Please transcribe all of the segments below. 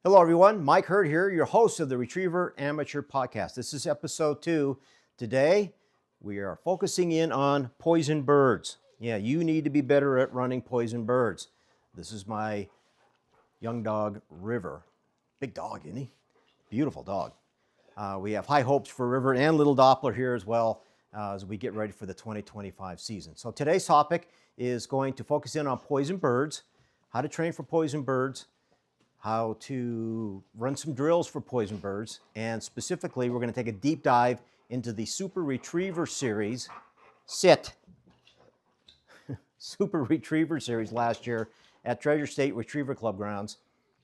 Hello, everyone. Mike Hurd here, your host of the Retriever Amateur Podcast. This is episode 2. Today, we are focusing in on poison birds. Yeah, you need to be better at running poison birds. This is my young dog, River. Big dog, isn't he? Beautiful dog. We have high hopes for River and Little Doppler here as well as we get ready for the 2025 season. So today's topic is going to focus in on poison birds, how to train for poison birds, how to run some drills for poison birds, and specifically we're going to take a deep dive into the Super Retriever Series Super Retriever Series last year at Treasure State Retriever Club grounds.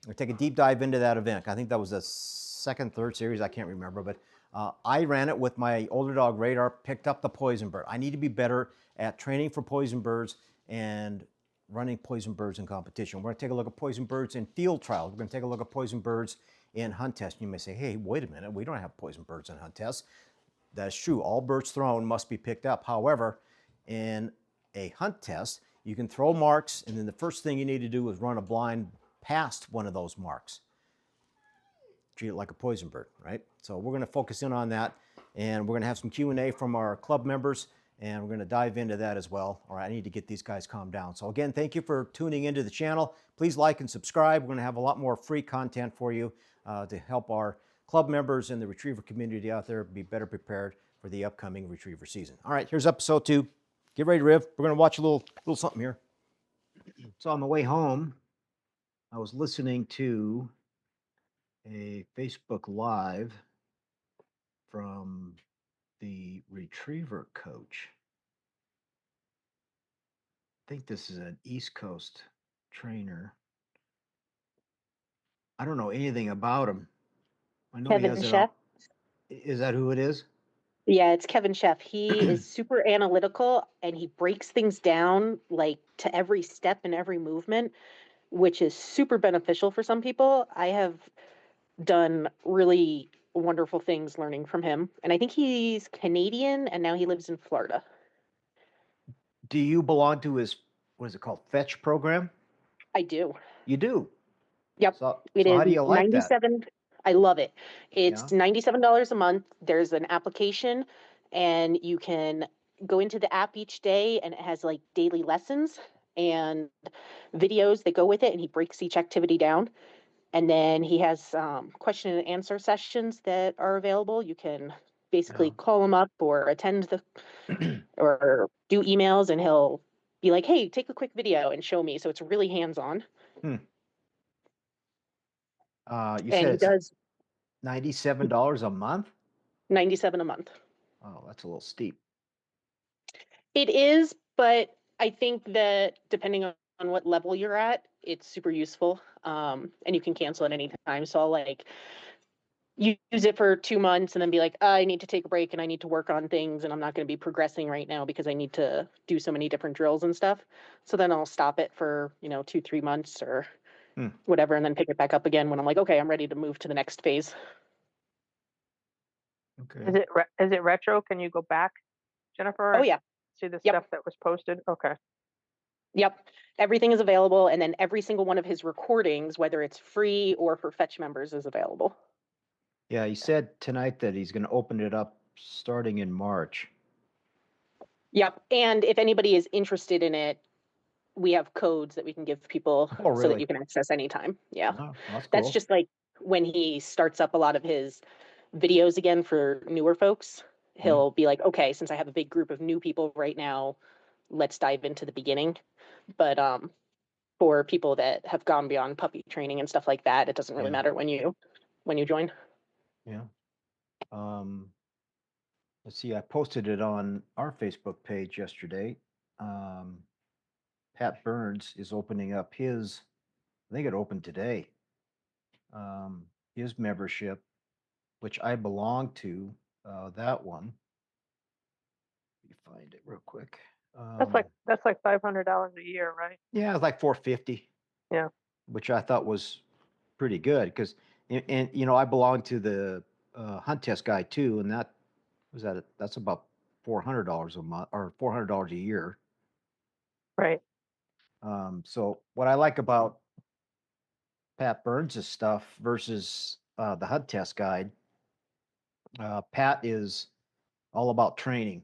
We'll take a deep dive into that event. I think that was the second, third series, I can't remember, but I ran it with my older dog Radar, picked up the poison bird. I need to be better at training for poison birds and running poison birds in competition. We're going to take a look at poison birds in field trials. We're going to take a look at poison birds in hunt tests. You may say, hey, wait a minute, we don't have poison birds in hunt tests. That's true. All birds thrown must be picked up. However, in a hunt test, you can throw marks, and then the first thing you need to do is run a blind past one of those marks. Treat it like a poison bird, right? So we're going to focus in on that, and we're going to have some Q&A from our club members, and we're going to dive into that as well. All right, I need to get these guys calmed down. So again, thank you for tuning into the channel. Please like and subscribe. We're going to have a lot more free content for you to help our club members and the retriever community out there be better prepared for the upcoming retriever season. All right, here's episode 2. Get ready, Riv. We're going to watch a little something here. So on the way home, I was listening to a Facebook Live from the retriever coach. I think this is an East Coast trainer. I don't know anything about him. I know Kevin Chef. Is that who it is? Yeah, it's Kevin Chef. He is super analytical and he breaks things down like to every step and every movement, which is super beneficial for some people. I have done really wonderful things learning from him. And I think he's Canadian and now he lives in Florida. Do you belong to his, what is it called, Fetch program? I do. You do? Yep. So It how is do you like 97. that? I love it. It's Yeah. $97 a month. There's an application and you can go into the app each day and it has like daily lessons and videos that go with it. And he breaks each activity down. And then he has question and answer sessions that are available. You can basically call him up or attend or do emails and he'll be like, hey, take a quick video and show me. So it's really hands-on. You said He does $97 a month? $97 a month. Oh, that's a little steep. It is, but I think that depending on what level you're at, it's super useful. And you can cancel at any time. So I'll like use it for 2 months and then be like, I need to take a break and I need to work on things and I'm not going to be progressing right now because I need to do so many different drills and stuff. So then I'll stop it for, 2-3 months or whatever, and then pick it back up again when I'm like, okay, I'm ready to move to the next phase. Okay. Is it retro? Can you go back, Jennifer? Oh, yeah. See the stuff that was posted? Okay. Yep. Everything is available. And then every single one of his recordings, whether it's free or for Fetch members, is available. Yeah, he said tonight that he's going to open it up starting in March. Yep. And if anybody is interested in it, we have codes that we can give people so that you can access anytime. Yeah. Oh, that's cool. That's just like when he starts up a lot of his videos again for newer folks, he'll be like, okay, since I have a big group of new people right now, let's dive into the beginning. But for people that have gone beyond puppy training and stuff like that, it doesn't really matter when you join. Yeah. Let's see, I posted it on our Facebook page yesterday. Pat Burns is opening up his, I think it opened today, his membership, which I belong to, that one. Let me find it real quick. That's like $500 a year, right? Yeah, it's like $450. Yeah. Which I thought was pretty good because, and I belong to the hunt test guy too, and that's about $400 a month or $400 a year. Right. So what I like about Pat Burns' stuff versus the Hunt Test Guide. Pat is all about training.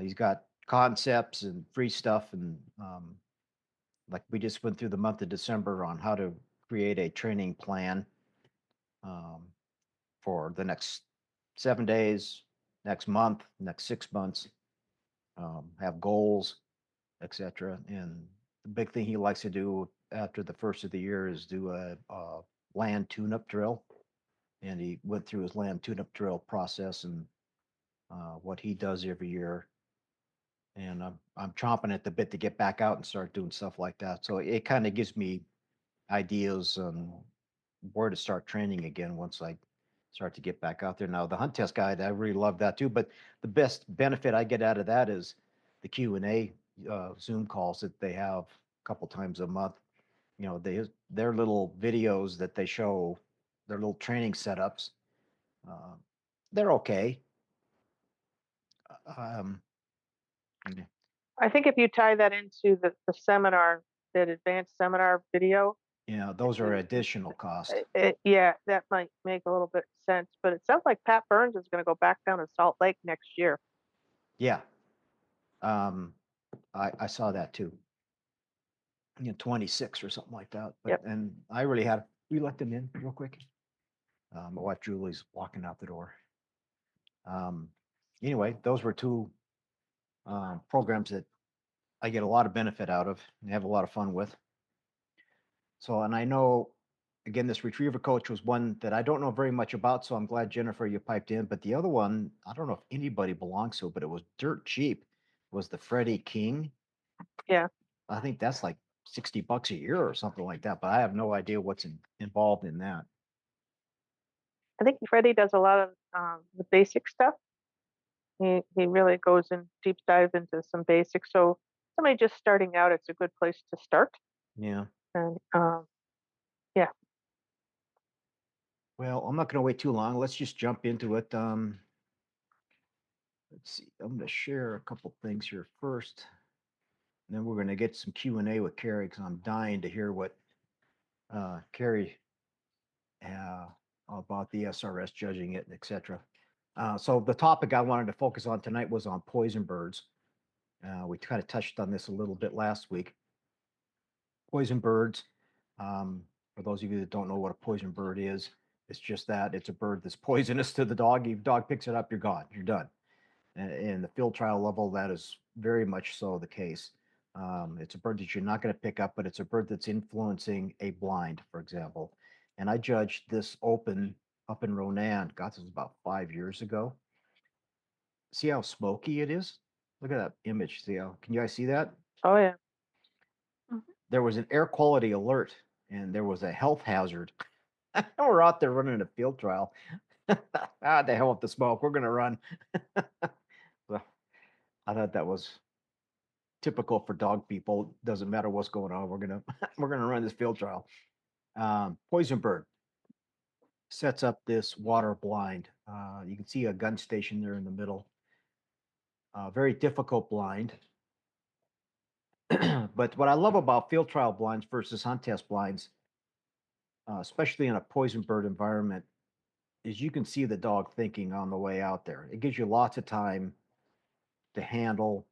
He's got concepts and free stuff, and like we just went through the month of December on how to create a training plan um, for the next 7 days, next month, next 6 months, have goals, etc. And the big thing he likes to do after the first of the year is do a land tune-up drill. And he went through his land tune-up drill process and what he does every year. And I'm chomping at the bit to get back out and start doing stuff like that. So it kind of gives me ideas on where to start training again once I start to get back out there. Now the Hunt Test Guide, I really love that too. But the best benefit I get out of that is the Q&A Zoom calls that they have a couple times a month. You know, their little videos that they show, their little training setups. They're okay. Um, I think if you tie that into the seminar, that advanced seminar video, yeah, those are additional cost. yeah, that might make a little bit sense. But it sounds like Pat Burns is going to go back down to Salt Lake next year. Yeah. I saw that too. 26 or something like that. But Yep. and I really had we let them in real quick. My wife Julie's walking out the door. Anyway, those were two programs that I get a lot of benefit out of and have a lot of fun with. So, and I know, again, this Retriever Coach was one that I don't know very much about, so I'm glad, Jennifer, you piped in. But the other one, I don't know if anybody belongs to it, but it was dirt cheap, was the Freddie King. Yeah. I think that's like $60 a year or something like that, but I have no idea what's involved in that. I think Freddie does a lot of the basic stuff. He really goes in deep dive into some basics. So somebody just starting out, it's a good place to start. Yeah. And yeah. Well, I'm not going to wait too long. Let's just jump into it. Let's see. I'm going to share a couple things here first. And then we're going to get some Q&A with Kerri because I'm dying to hear what Kerri about the SRS judging it, etc. So the topic I wanted to focus on tonight was on poison birds. We kind of touched on this a little bit last week. Poison birds, for those of you that don't know what a poison bird is, it's just that it's a bird that's poisonous to the dog. If the dog picks it up, you're gone, you're done. And the field trial level, that is very much so the case. It's a bird that you're not going to pick up, but it's a bird that's influencing a blind, for example. And I judged this open up in Ronan. God, this was about 5 years ago. See how smoky it is? Look at that image. See how? Can you guys see that? Oh yeah. There was an air quality alert, and there was a health hazard. We're out there running a field trial. The hell with the smoke. We're going to run. Well, I thought that was typical for dog people. Doesn't matter what's going on. We're gonna run this field trial. Poison bird sets up this water blind. You can see a gun station there in the middle. Very difficult blind. But what I love about field trial blinds versus hunt test blinds, especially in a poison bird environment, is you can see the dog thinking on the way out there. It gives you lots of time to handle,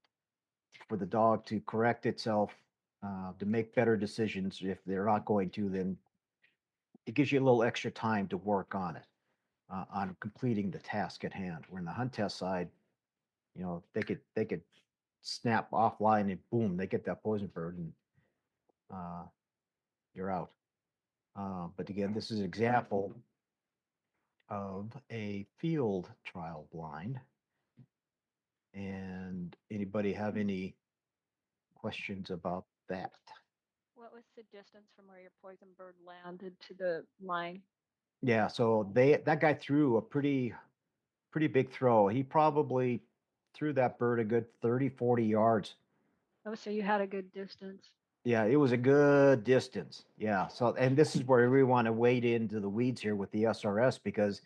for the dog to correct itself, to make better decisions. If they're not going to, then it gives you a little extra time to work on it, on completing the task at hand. Where in the hunt test side, you know, they could snap offline and boom, they get that poison bird and you're out. But again, this is an example of a field trial blind. And anybody have any questions about that? What was the distance from where your poison bird landed to the line? Yeah, so that guy threw a pretty big throw. He probably threw that bird a good 30, 40 yards. Oh, so you had a good distance. Yeah, it was a good distance. Yeah. So, and this is where we want to wade into the weeds here with the SRS because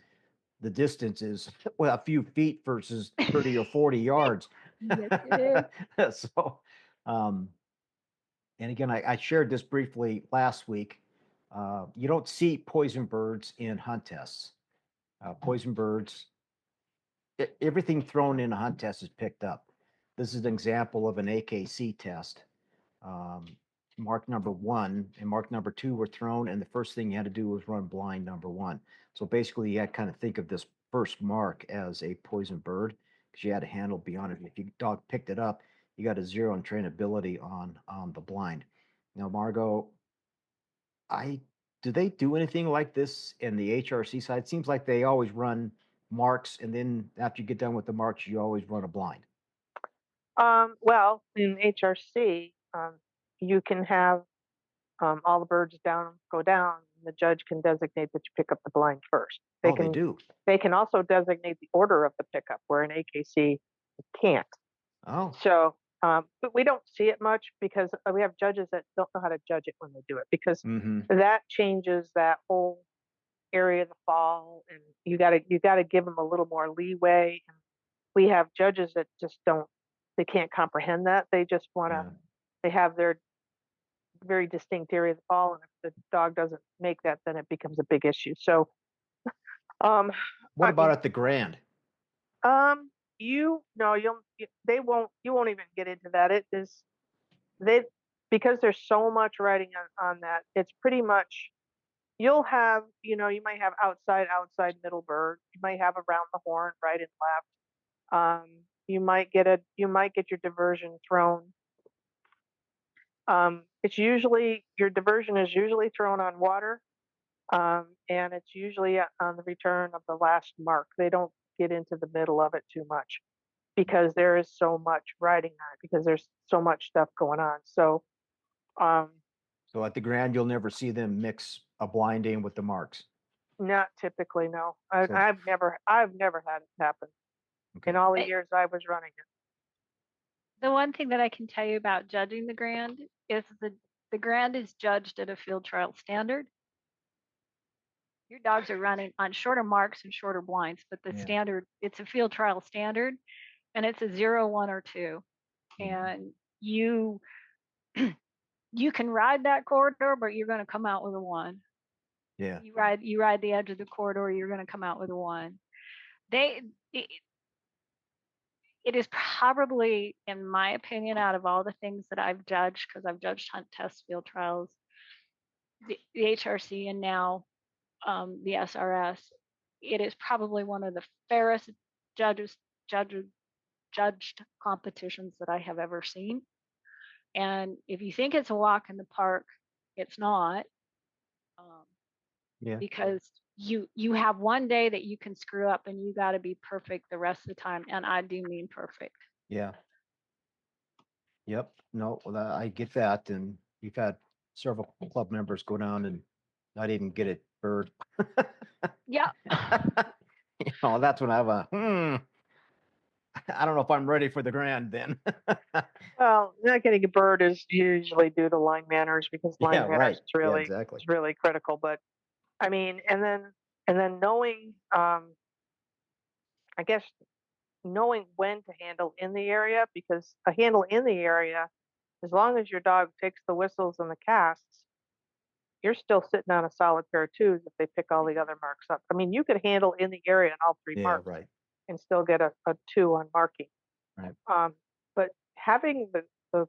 the distance is well, a few feet versus 30 or 40 yards. Yes, it is. So, and again, I shared this briefly last week. You don't see poison birds in hunt tests. Poison birds, everything thrown in a hunt test is picked up. This is an example of an AKC test. Mark number 1 and mark number 2 were thrown, and the first thing you had to do was run blind number 1. So basically, you had to kind of think of this first mark as a poison bird because you had a handle beyond it. If your dog picked it up, you got a 0 in trainability on the blind. Now, Margot, do they do anything like this in the HRC side? It seems like they always run marks, and then after you get done with the marks, you always run a blind. Well, in HRC, you can have all the birds go down, and the judge can designate that you pick up the blind first. They do. They can also designate the order of the pickup, where an AKC can't. Oh. So, but we don't see it much because we have judges that don't know how to judge it when they do it, because that changes that whole area of the fall, and you gotta give them a little more leeway. And we have judges that just they can't comprehend that. They just want to. They have their very distinct area of the fall, and if the dog doesn't make that, then it becomes a big issue. So, what about at the Grand? You won't even get into that. It is because there's so much writing on that. It's pretty much, you'll have, you might have outside, middle bird. You might have around the horn, right and left. You might get your diversion thrown. Your diversion is usually thrown on water, and it's usually on the return of the last mark. They don't get into the middle of it too much because there is so much writing on it, because there's so much stuff going on. So, so at the Grand, you'll never see them mix a blind aim with the marks. Not typically, no. I've never had it happen in all the years I was running it. The one thing that I can tell you about judging the Grand is the Grand is judged at a field trial standard. Your dogs are running on shorter marks and shorter blinds, but the standard, it's a field trial standard, and it's a 0, 1, or 2. And you can ride that corridor, but you're going to come out with a 1. Yeah. You ride the edge of the corridor, you're going to come out with a 1. It is probably, in my opinion, out of all the things that I've judged, because I've judged hunt tests, field trials, the HRC, and now the SRS, it is probably one of the fairest judged competitions that I have ever seen. And if you think it's a walk in the park, it's not. Because you have one day that you can screw up, and you got to be perfect the rest of the time, and I do mean perfect. Yeah. Yep. No, I get that, and you've had several club members go down and not even get a bird. Yeah. That's when I have I don't know if I'm ready for the Grand then. Well, not getting a bird is usually due to line manners, because line manners is really is really critical. But I mean, and then knowing, I guess, knowing when to handle in the area, because a handle in the area, as long as your dog takes the whistles and the casts, you're still sitting on a solid pair of 2s if they pick all the other marks up. I mean, you could handle in the area on all 3 marks and still get a 2 on marking. Right. But having the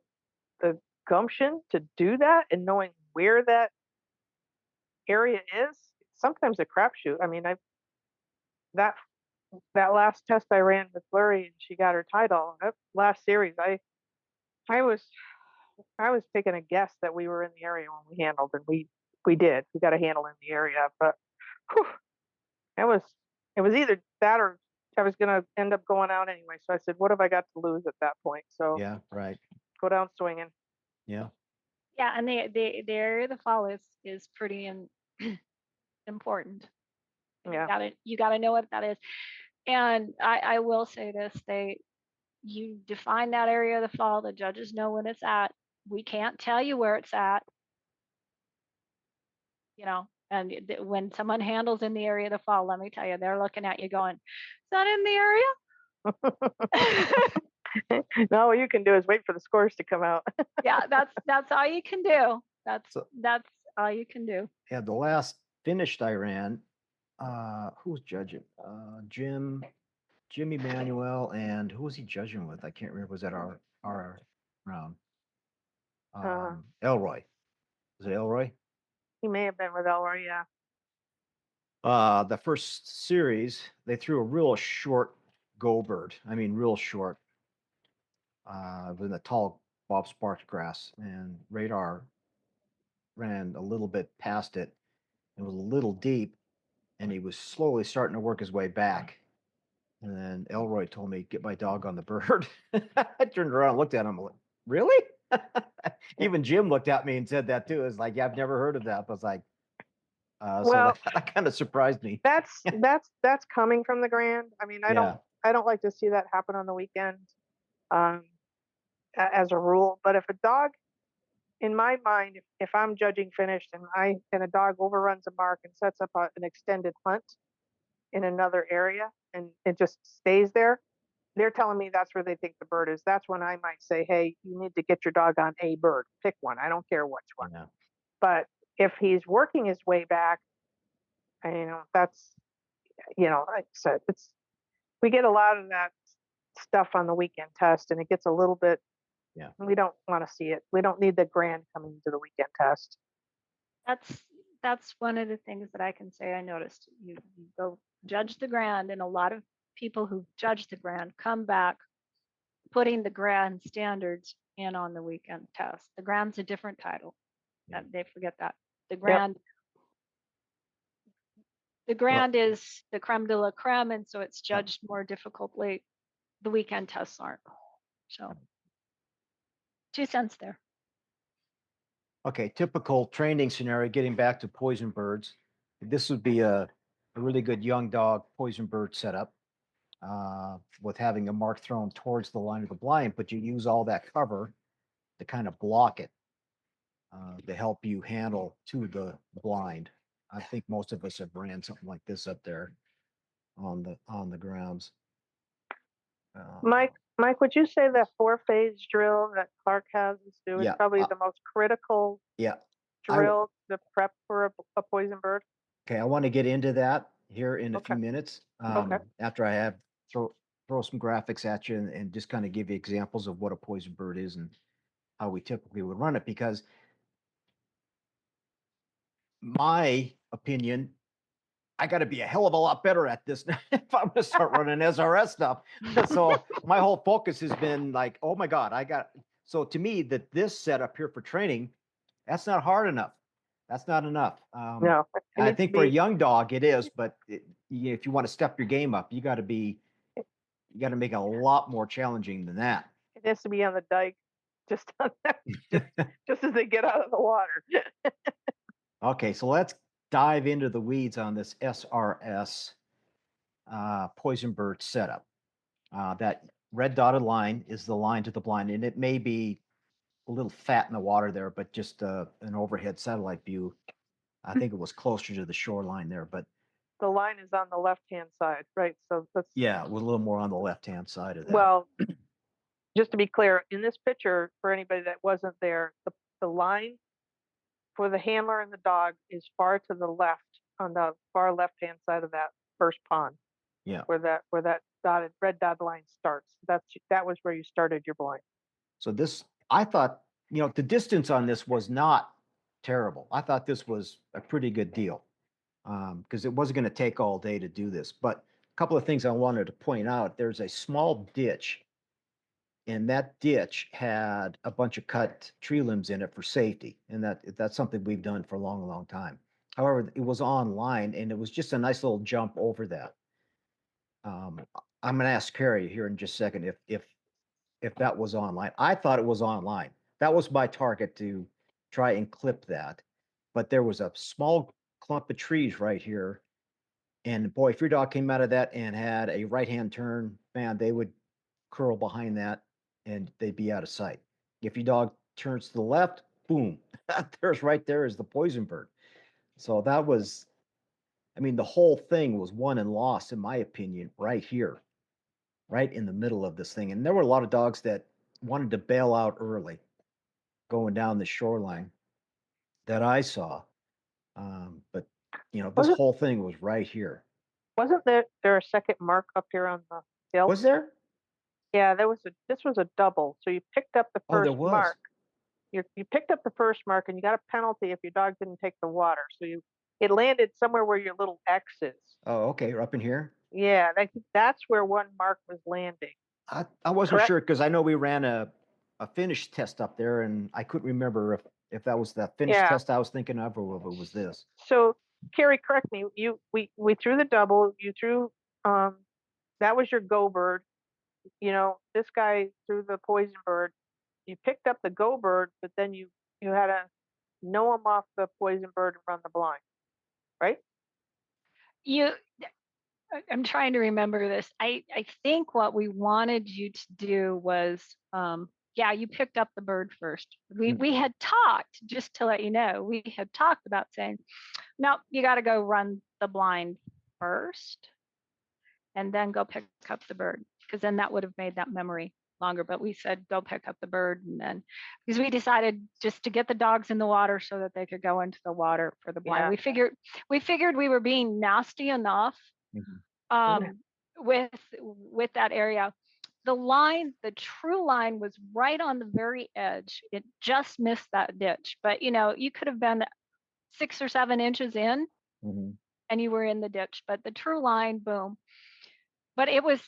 gumption to do that, and knowing where that area is, sometimes a crapshoot. I mean, that last test I ran with Blurry, and she got her title. That last series, I was taking a guess that we were in the area when we handled, and we did. We got a handle in the area, but it was either that or I was going to end up going out anyway. So I said, what have I got to lose at that point? So yeah, right. Go down swinging. Yeah. Yeah, and the area of the fall is pretty important. Yeah. You gotta know what that is. And I will say this, you define that area of the fall, the judges know when it's at. We can't tell you where it's at. And when someone handles in the area of the fall, let me tell you, they're looking at you going, is that in the area? No, what you can do is wait for the scores to come out. Yeah, that's all you can do. That's all you can do. Yeah, the last finished I ran, who was judging? Jimmy Manuel, and who was he judging with? I can't remember. Was that our round? Elroy. Was it Elroy? He may have been with Elroy, yeah. The first series, they threw a real short go bird. I mean, real short. With the tall Bob Sparks grass, and Radar ran a little bit past it. It was a little deep, and he was slowly starting to work his way back. And then Elroy told me, "Get my dog on the bird." I turned around and looked at him. Like, really? Even Jim looked at me and said that too. It's like, yeah, I've never heard of that. I was like, Well, so that kind of surprised me. That's coming from the Grand. I mean, Yeah. I don't like to see that happen on the weekend, as a rule. But if a dog, in my mind, if I'm judging finished and a dog overruns a mark and sets up an extended hunt in another area and it just stays there, they're telling me that's where they think the bird is. That's when I might say, hey, you need to get your dog on a bird. Pick one. I don't care which one. Yeah. But if he's working his way back, that's, like I said, we get a lot of that stuff on the weekend test, and it gets a little bit. Yeah. We don't want to see it. We don't need the Grand coming to the weekend test. That's one of the things that I can say I noticed. You go judge the Grand, and a lot of people who judge the Grand come back putting the Grand standards in on the weekend test. The Grand's a different title. Yeah. They forget that. The Grand The Grand is the creme de la creme, and so it's judged more difficultly. The weekend tests aren't. So 2 cents there. Okay, typical training scenario, getting back to poison birds. This would be a really good young dog poison bird setup, with having a mark thrown towards the line of the blind, but you use all that cover to kind of block it, to help you handle to the blind. I think most of us have ran something like this up there on the grounds. Mike, would you say that 4-phase drill that Clark has us do is Yeah, probably the most critical Yeah. drill to prep for a poison bird? Okay, I want to get into that here in a few Okay. minutes. Okay. After I have throw some graphics at you and just kind of give you examples of what a poison bird is and how we typically would run it. Because my opinion, I got to be a hell of a lot better at this if I'm going to start running SRS stuff. So my whole focus has been like, oh my God, so to me this setup here for training, that's not hard enough. That's not enough. No. I think for a young dog it is, but if you want to step your game up, you got to make it a lot more challenging than that. It has to be on the dike, just as they get out of the water. Okay, so let's dive into the weeds on this SRS poison bird setup. That red dotted line is the line to the blind, and it may be a little fat in the water there, but just an overhead satellite view. I think it was closer to the shoreline there, but the line is on the left-hand side, right? So that's it was a little more on the left-hand side of that. Well, just to be clear, in this picture, for anybody that wasn't there, the line for the handler and the dog is far to the left, on the far left-hand side of that first pond. Yeah. Where that red dotted line starts. That was where you started your blind. So this, I thought, the distance on this was not terrible. I thought this was a pretty good deal, because it wasn't going to take all day to do this. But a couple of things I wanted to point out. There's a small ditch, and that ditch had a bunch of cut tree limbs in it for safety, and that's something we've done for a long, long time. However, it was online, and it was just a nice little jump over that. I'm going to ask Kerri here in just a second if that was online. I thought it was online. That was my target, to try and clip that. But there was a small clump of trees right here. And boy, if your dog came out of that and had a right-hand turn, man, they would curl behind that and they'd be out of sight. If your dog turns to the left, boom, right there is the poison bird. So that was, the whole thing was won and lost, in my opinion, right here, right in the middle of this thing. And there were a lot of dogs that wanted to bail out early going down the shoreline that I saw. But you know, this Wasn't whole thing was right here. wasn't there a second mark up here on the hill? Was there? Yeah, this was a double. So you picked up the Oh, there first was. mark. You picked up the first mark and you got a penalty if your dog didn't take the water. So it landed somewhere where your little X is. Oh, okay, up in here. Yeah, that's where one mark was landing. I wasn't Correct. sure because I know we ran a finish test up there, and I couldn't remember if that was the finish Yeah. test I was thinking of, or if it was this. So Kerri, correct me. We threw the double. You threw that was your go bird. You know, this guy threw the poison bird. You picked up the go bird, but then you had to know him off the poison bird and run the blind, right? I'm trying to remember this. I think what we wanted you to do was, yeah, you picked up the bird first. We had talked, just to let you know, we had talked about saying, no, you got to go run the blind first and then go pick up the bird, because then that would have made that memory longer. But we said, go pick up the bird. And then, because we decided just to get the dogs in the water so that they could go into the water for the blind. Yeah. We figured we were being nasty enough with that area. The true line was right on the very edge. It just missed that ditch. But you know, you could have been 6 or 7 inches in and you were in the ditch. But the true line, boom. But it was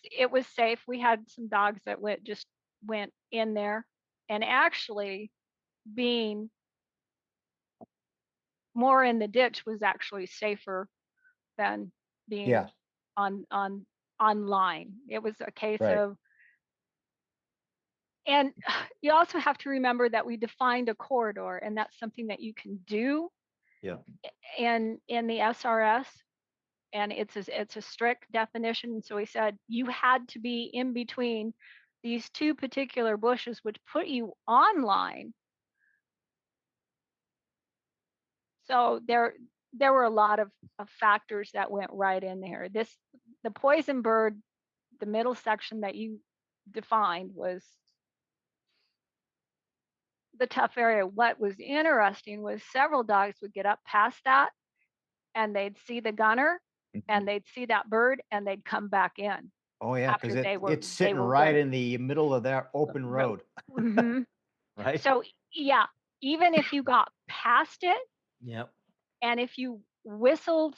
safe. We had some dogs that went in there, and actually being more in the ditch was actually safer than being on line. It was a case of, and you also have to remember that we defined a corridor, and that's something that you can do in the SRS, and it's a strict definition. So we said you had to be in between these 2 particular bushes, which put you on line. So there were a lot of factors that went right in there. The poison bird, the middle section that you defined, was the tough area. What was interesting was several dogs would get up past that and they'd see the gunner and they'd see that bird and they'd come back in. Oh yeah, because it's sitting were right good. in the middle of that open road. Right. So yeah, even if you got past it, and if you whistled,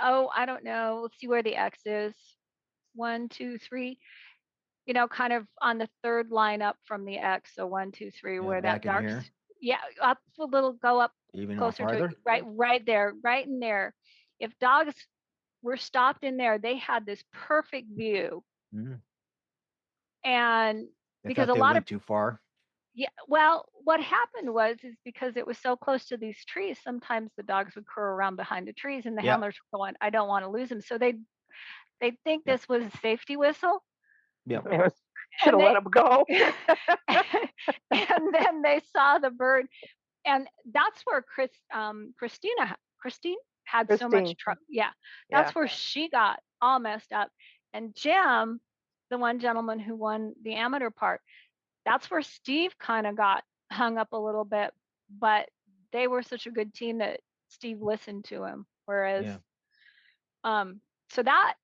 oh, I don't know, let's see where the X is. 1, 2, 3. You know, kind of on the third line up from the X. So 1, 2, 3, where that dark. Yeah, up a little, go up even closer farther? to it, right there, right in there. If dogs were stopped in there, they had this perfect view. And because a lot of too far. Yeah, well, what happened was because it was so close to these trees, sometimes the dogs would curl around behind the trees, and the handlers were going, I don't want to lose them. So they'd think this was a safety whistle. Should have let them go. And then they saw the bird, and that's where Christine had so much trouble. Yeah, that's where she got all messed up. And Jim, the one gentleman who won the amateur part, that's where Steve kind of got hung up a little bit, but they were such a good team that Steve listened to him. Whereas, so that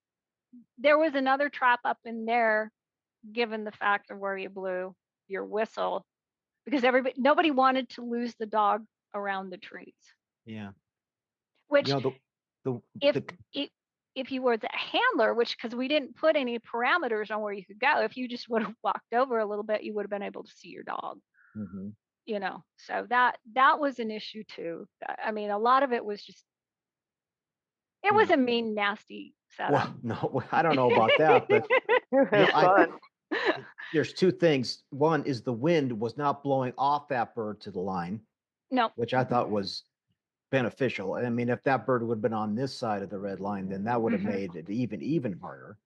there was another trap up in there, given the fact of where you blew your whistle, because nobody wanted to lose the dog around the trees. Yeah. Which, you know, if you were the handler, because we didn't put any parameters on where you could go, if you just would have walked over a little bit, you would have been able to see your dog. You know, so that was an issue too. I mean, a lot of it was just, it was a mean, nasty setup. Well, no, I don't know about that, but there's 2 things. One is the wind was not blowing off that bird to the line. No. Which I thought was beneficial. I mean, if that bird would have been on this side of the red line, then that would have made it even harder.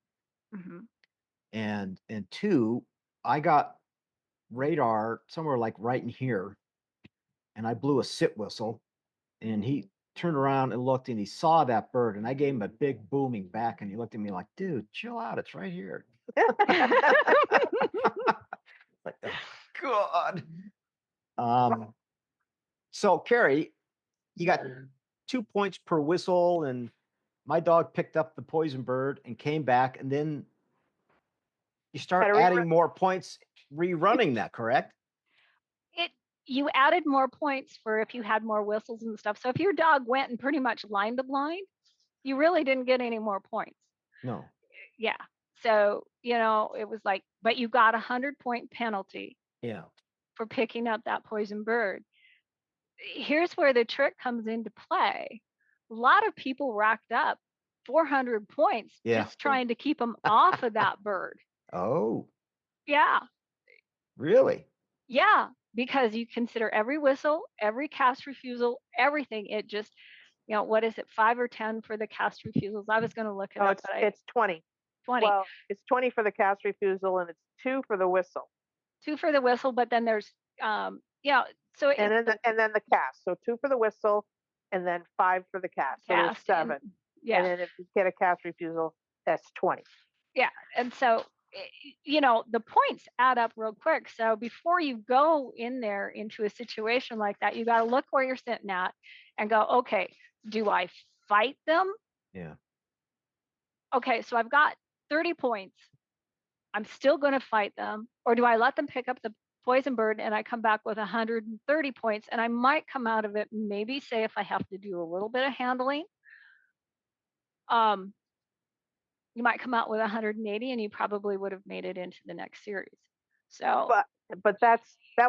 And 2, I got radar somewhere like right in here, and I blew a sit whistle, and he turned around and looked, and he saw that bird, and I gave him a big booming back, and he looked at me like, dude, chill out, it's right here. Like, oh, God. So Kerri, you got 2 points per whistle, and my dog picked up the poison bird and came back, and then you start Gotta adding more points rerunning that, correct? You added more points for if you had more whistles and stuff. So if your dog went and pretty much lined the blind, you really didn't get any more points. No. Yeah. So, it was like, but you got 100-point penalty Yeah. for picking up that poison bird. Here's where the trick comes into play. A lot of people racked up 400 points just trying to keep them off of that bird. Oh. Yeah. Really? Yeah, because you consider every whistle, every cast refusal, everything. It just, what is it, 5 or 10 for the cast refusals? I was going to look it up, but it's 20. 20. Well, it's 20 for the cast refusal and it's 2 for the whistle. 2 for the whistle, but then there's, so and then the cast. So 2 for the whistle, and then 5 for the cast. So there's 7. Yeah. And then if you get a cast refusal, that's 20. Yeah, and so the points add up real quick. So before you go in there into a situation like that, you got to look where you're sitting at and go, okay, do I fight them? Yeah. Okay, so I've got 30 points. I'm still going to fight them, or do I let them pick up the poison bird and I come back with 130 points, and I might come out of it, maybe say if I have to do a little bit of handling, you might come out with 180 and you probably would have made it into the next series. So, but that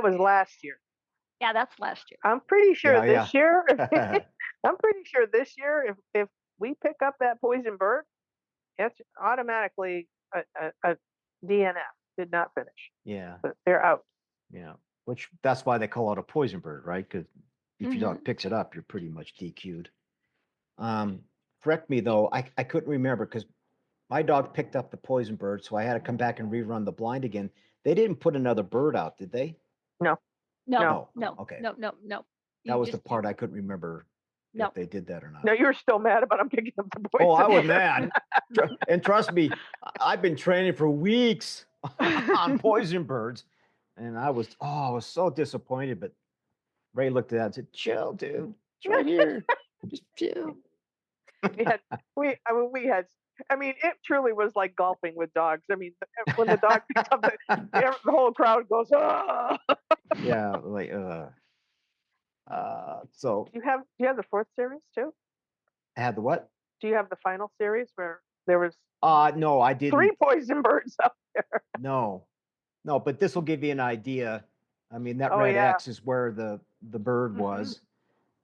was last year. Yeah, that's last year. I'm pretty sure this year. I'm pretty sure this year, if we pick up that poison bird, it's automatically a DNF. Did not finish. Yeah. But they're out. Yeah. Which that's why they call it a poison bird, right? Because if your dog picks it up, you're pretty much DQ'd. Correct me though, I couldn't remember because my dog picked up the poison bird, so I had to come back and rerun the blind again. They didn't put another bird out, did they? No. Okay. No. That was the part I couldn't remember if they did that or not. No, you were still mad about them picking up the poison. Oh, I was mad. And trust me, I've been training for weeks on poison birds, and I was so disappointed. But Ray looked at that and said, "Chill, dude. It's right here. Just chill." It truly was like golfing with dogs. I mean, when the dog picks up, the whole crowd goes, "Oh!" Yeah, like so. Do you have the 4th series too? I had the what? Do you have the final series where there was? No, I didn't. 3 poison birds out there. No, but this will give you an idea. I mean, that red X is where the bird was,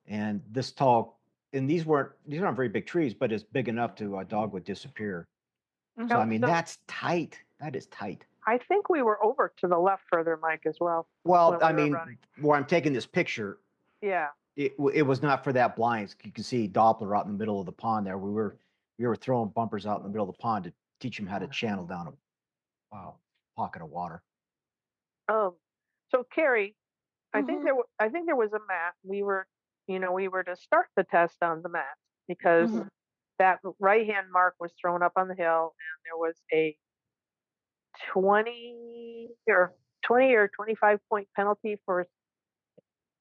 and this tall. And these aren't very big trees, but it's big enough to a dog would disappear. So I mean, that's tight. That is tight. I think we were over to the left further, Mike, as well. Well, I mean, where I'm taking this picture, it was not for that blind. You can see Doppler out in the middle of the pond there. We were throwing bumpers out in the middle of the pond to teach him how to channel down a pocket of water. So Kerri, I think there was a mat. We were to start the test on the mat because that right-hand mark was thrown up on the hill, and there was a 20 or 25 point penalty for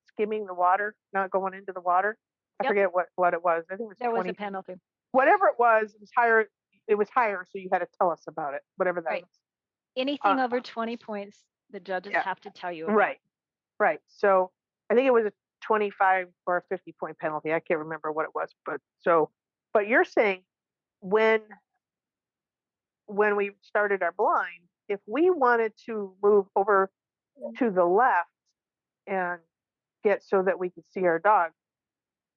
skimming the water, not going into the water. I forget what it was. I think it was there was a penalty. Whatever it was higher. It was higher, so you had to tell us about it. Whatever that was. Anything over 20 points, the judges have to tell you about. Right. So I think it was a 25 or a 50 point penalty. I can't remember what it was, but you're saying when we started our blind, if we wanted to move over to the left and get so that we could see our dog,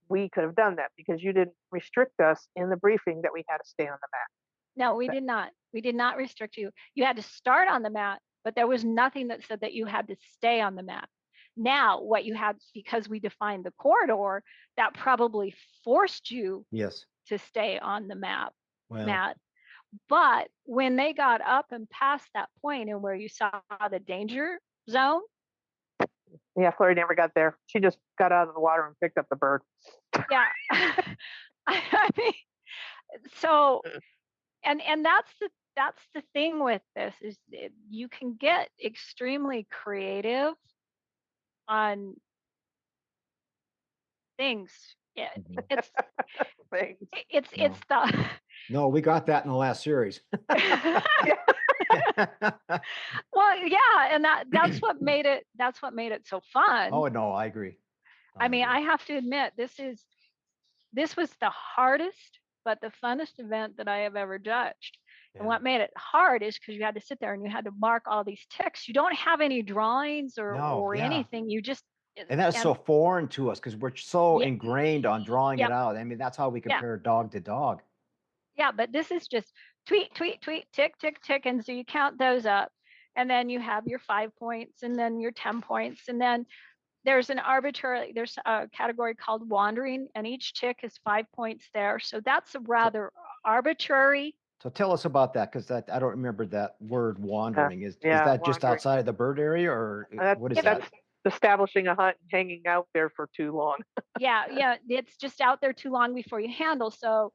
we could have done that because you didn't restrict us in the briefing that we had to stay on the mat. No, we did not. We did not restrict you. You had to start on the mat, but there was nothing that said that you had to stay on the mat. Now, what you had, because we defined the corridor, that probably forced you to stay on the mat. But when they got up and past that point and where you saw the danger zone. Yeah, Florrie never got there. She just got out of the water and picked up the bird. Yeah. I mean, so, and that's the thing with this is you can get extremely creative on things. Yeah, Mhm. it's Things. it's the No, we got that in the last series. well, yeah, and that's what made it so fun. Oh, no, I agree. I mean, agree. I have to admit, this was the hardest but the funnest event that I have ever judged. And Yeah. what made it hard is because you had to sit there and you had to mark all these ticks. You don't have any drawings No, or yeah. anything. You just And that's so foreign to us because we're so Yeah. ingrained on drawing Yep. it out. I mean, that's how we Yeah. compare dog to dog. Yeah, but this is just tweet, tweet, tweet, tick, tick, tick. And so you count those up. And then you have your 5 points and then your 10 points. And then there's a category called wandering, and each tick is 5 points there. So that's a rather arbitrary. So tell us about that, because I don't remember that word wandering. Is yeah, that just wandering. outside of the bird area, or what is That's that? establishing a hunt and hanging out there for too long. Yeah, it's just out there too long before you handle. So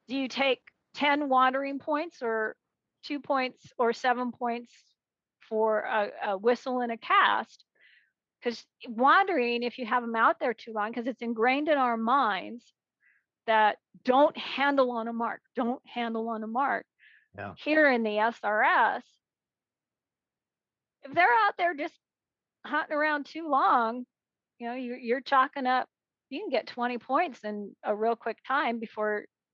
do you take 10 wandering points or 2 points or 7 points for a whistle and a cast? Because wandering, if you have them out there too long, because it's ingrained in our minds that don't handle on a mark. Yeah. Here in the SRS, if they're out there just hunting around too long, you're chalking up. You can get 20 points in a real quick time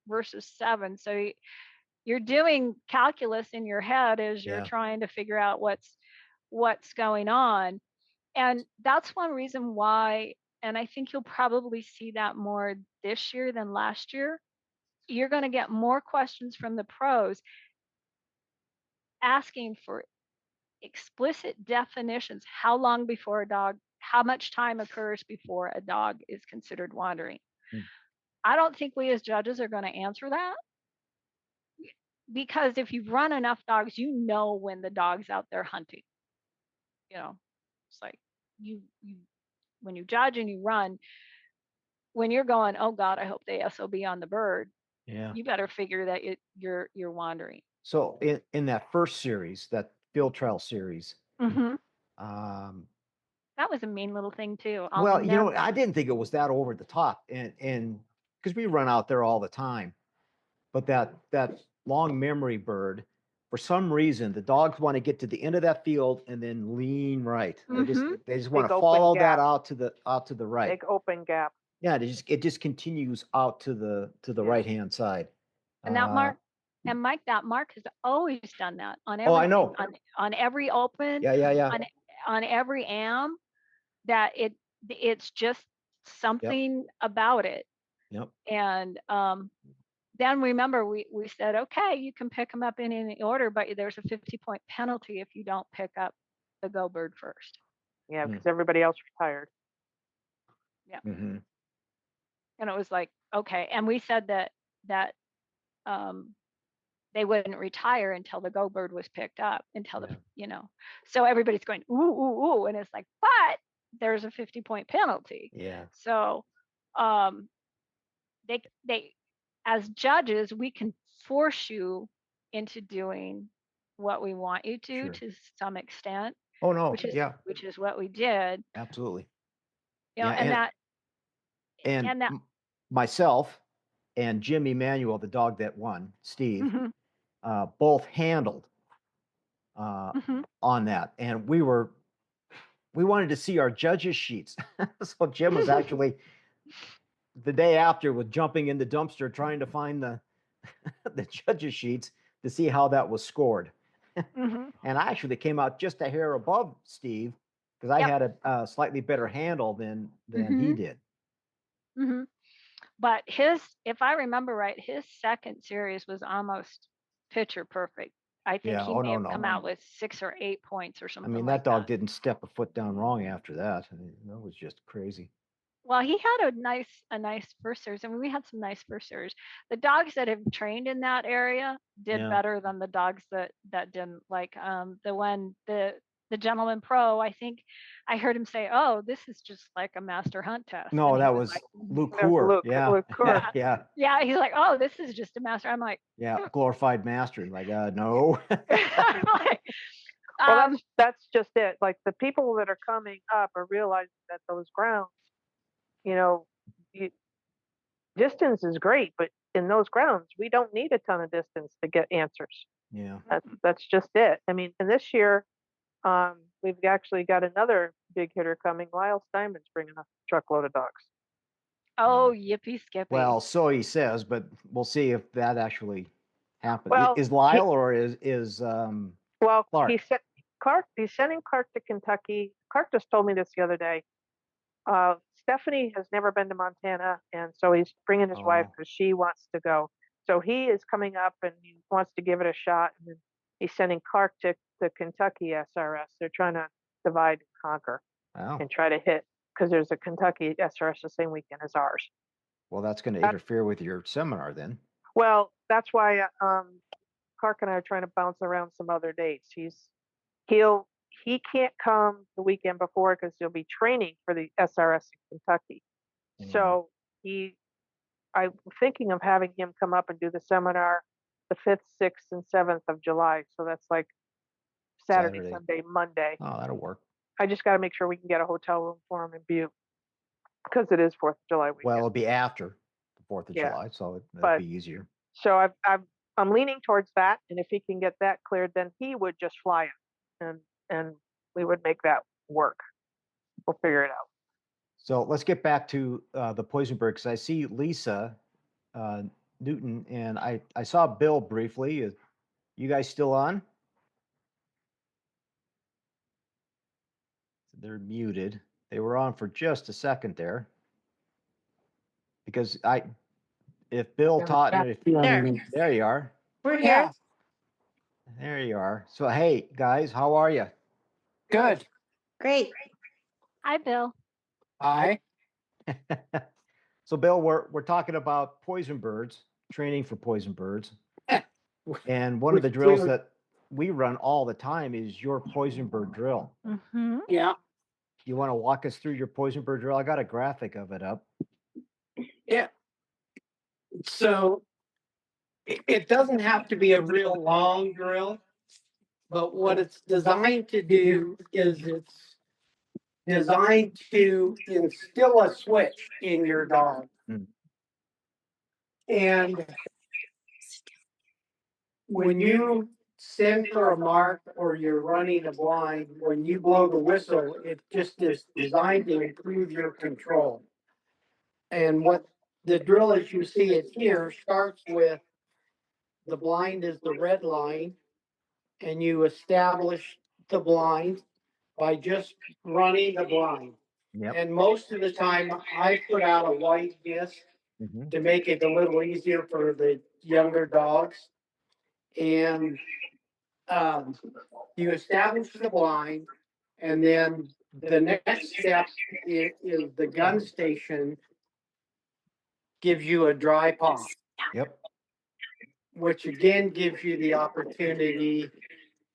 versus 7. So you're doing calculus in your head as you're Yeah. trying to figure out what's going on. And that's one reason why, and I think you'll probably see that more this year than last year. You're going to get more questions from the pros asking for explicit definitions. How much time occurs before a dog is considered wandering? Hmm. I don't think we as judges are going to answer that, because if you've run enough dogs, you know when the dog's out there hunting. It's like you when you judge and you run, when you're going, oh God, I hope they SOB on the bird, Yeah. you better figure that you're wandering. So in that first series, that field trial series, Mm-hmm. um, That was a mean little thing too. well, I didn't think it was that over the top, and because we run out there all the time, but that long memory bird, for some reason, the dogs want to get to the end of that field and then lean right. They just want Big to open follow that gap. out to the right. Big open gap. Yeah, it just continues out to the right hand side. And that mark, and Mike, that mark has always done that on every. Oh, I know. On every open. Yeah. On every am, that it's just something about it. Yep. And then remember, we said, okay, you can pick them up in any order, but there's a 50-point penalty if you don't pick up the go bird first. Yeah, because everybody else retired. Yeah. Mm-hmm. And it was like, okay. And we said that they wouldn't retire until the go bird was picked up, so everybody's going, ooh. And it's like, but there's a 50-point penalty. Yeah. So they as judges, we can force you into doing what we want you to some extent. Oh no. Which is what we did. Absolutely. And that myself and Jim Emanuel, the dog that won, Steve, both handled on that, and we wanted to see our judges' sheets. So Jim was actually the day after was jumping in the dumpster trying to find the judges' sheets to see how that was scored. And I actually came out just a hair above Steve because I had a slightly better handle than he did. But if I remember right, his second series was almost picture perfect. I think he may have come out with 6 or 8 points or something. I mean, that dog didn't step a foot down wrong after that. I mean, that was just crazy. Well, he had a nice first series. I mean, we had some nice first series. The dogs that have trained in that area did better than the dogs that didn't. Like the gentleman pro, I think I heard him say, "Oh, this is just like a master hunt test." No, that was Luke Coeur. Luke Coeur. Yeah. Yeah, he's like, "Oh, this is just a master." I'm like, yeah, glorified master. Like, no. I'm like, well, that's just it. Like the people that are coming up are realizing that those grounds, distance is great, but in those grounds, we don't need a ton of distance to get answers. Yeah. That's just it. I mean, and this year, we've actually got another big hitter coming. Lyle Steinman's bringing a truckload of dogs. Oh, yippee skippy. Well, so he says, but we'll see if that actually happens. Well, Is Lyle or is well, Clark? He's sending Clark to Kentucky. Clark just told me this the other day. Stephanie has never been to Montana, and so he's bringing his wife because she wants to go. So he is coming up and he wants to give it a shot. And then he's sending Clark to the Kentucky SRS. They're trying to divide and conquer and try to hit, because there's a Kentucky SRS the same weekend as ours. Well, that's going to interfere with your seminar then. Well, that's why Clark and I are trying to bounce around some other dates. He can't come the weekend before because he'll be training for the SRS in Kentucky. So I'm thinking of having him come up and do the seminar the 5th, 6th, and 7th of July. So that's like Saturday, Sunday, Monday. Oh, that'll work. I just got to make sure we can get a hotel room for him in Butte, because it is 4th of July weekend. Well, it'll be after the 4th of July, so that'll be easier. So I'm leaning towards that, and if he can get that cleared, then he would just fly it, and we would make that work. We'll figure it out. So let's get back to the poison bird, because I see Lisa Newton, and I saw Bill briefly. You guys still on? They're muted. They were on for just a second there, because if Bill Totten, there you are. We're here. There you are. So hey guys, how are you? Good. Great. Hi, Bill. Hi. So Bill, we're talking about poison birds, training for poison birds, and one of the drills that we run all the time is your poison bird drill. Mm-hmm. Yeah. You want to walk us through your poison bird drill? I got a graphic of it up. Yeah. So it doesn't have to be a real long drill, but what it's designed to do is it's designed to instill a switch in your dog. And when you send for a mark or you're running a blind, when you blow the whistle, it just is designed to improve your control. And what the drill, as you see it here, starts with the blind is the red line, and you establish the blind by just running the blind. Yep. And most of the time, I put out a white disc to make it a little easier for the younger dogs. And you establish the blind, and then the next step is the gun station gives you a dry pop. Yep. Which again gives you the opportunity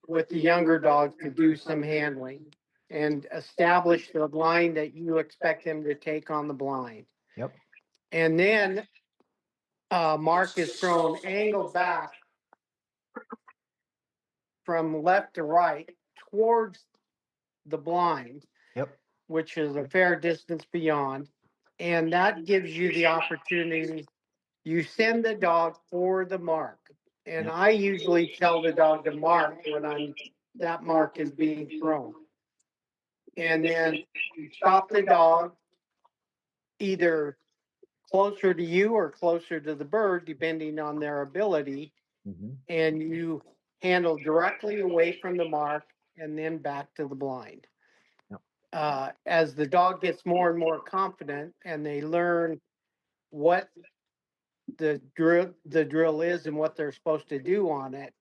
with the younger dogs to do some handling and establish the line that you expect them to take on the blind. Yep. And then mark is thrown angled back from left to right towards the blind. Yep. Which is a fair distance beyond. And that gives you the opportunity. You send the dog for the mark. And I usually tell the dog to mark when that mark is being thrown. And then you stop the dog either closer to you or closer to the bird, depending on their ability. And you handle directly away from the mark and then back to the blind. As the dog gets more and more confident and they learn what the drill is and what they're supposed to do on it,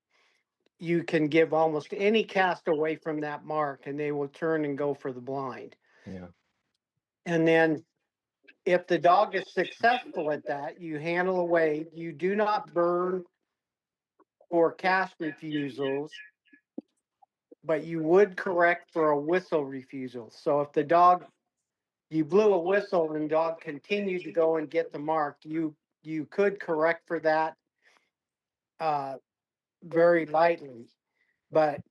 you can give almost any cast away from that mark and they will turn and go for the blind. Yeah. And then if the dog is successful at that, you handle away. You do not burn for cast refusals, but you would correct for a whistle refusal. So if the dog, you blew a whistle and the dog continued to go and get the mark, you could correct for that very lightly. But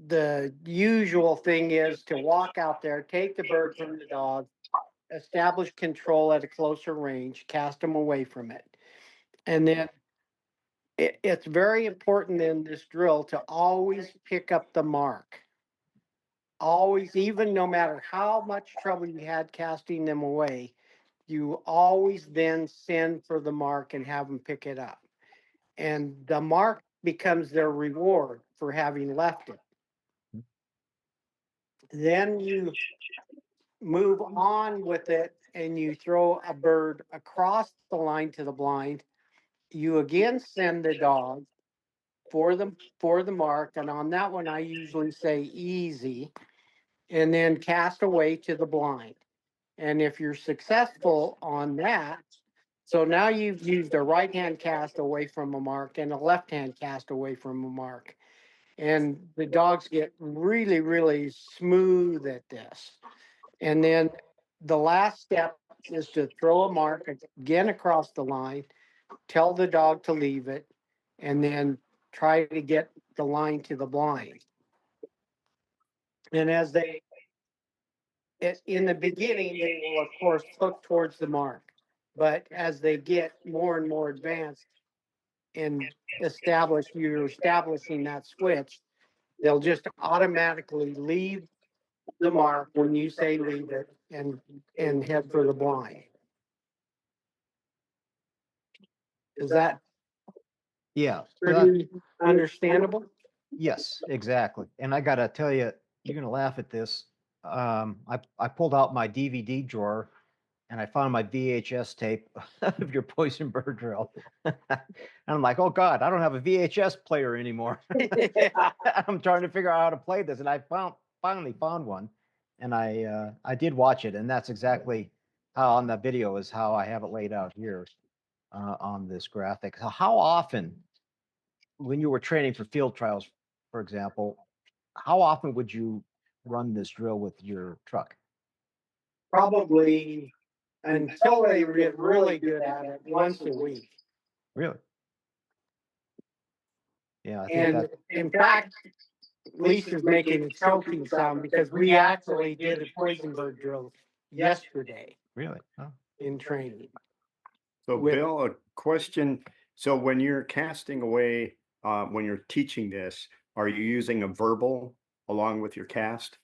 the usual thing is to walk out there, take the bird from the dog, establish control at a closer range, cast them away from it. And then it's very important in this drill to always pick up the mark. Always, even no matter how much trouble you had casting them away, you always then send for the mark and have them pick it up. And the mark becomes their reward for having left it. Then you move on with it and you throw a bird across the line to the blind. You again send the dog for the mark, and on that one I usually say easy, and then cast away to the blind. And if you're successful on that, so now you've used a right hand cast away from a mark and a left hand cast away from a mark. And the dogs get really, really smooth at this. And then the last step is to throw a mark again across the line, tell the dog to leave it, and then try to get the line to the blind. And as in the beginning, they will, of course, hook towards the mark. But as they get more and more advanced and you're establishing that switch, they'll just automatically leave the mark when you say leave it and head for the blind. Is that Yeah. pretty understandable? Yes, exactly. And I gotta tell you, you're gonna laugh at this. I pulled out my DVD drawer and I found my VHS tape of your poison bird drill. And I'm like, oh God, I don't have a VHS player anymore. I'm trying to figure out how to play this, and I finally found one, and I did watch it, and that's exactly how on the video is how I have it laid out here on this graphic. So how often, when you were training for field trials, for example, how often would you run this drill with your truck? Probably until they get really good at it, once a week. Really? Yeah, I think And that. in fact, Lisa's making a choking sound because we actually did a poison bird drill yesterday Really? Oh. in training. So with- Bill, a question. So when you're casting away, when you're teaching this, are you using a verbal along with your cast?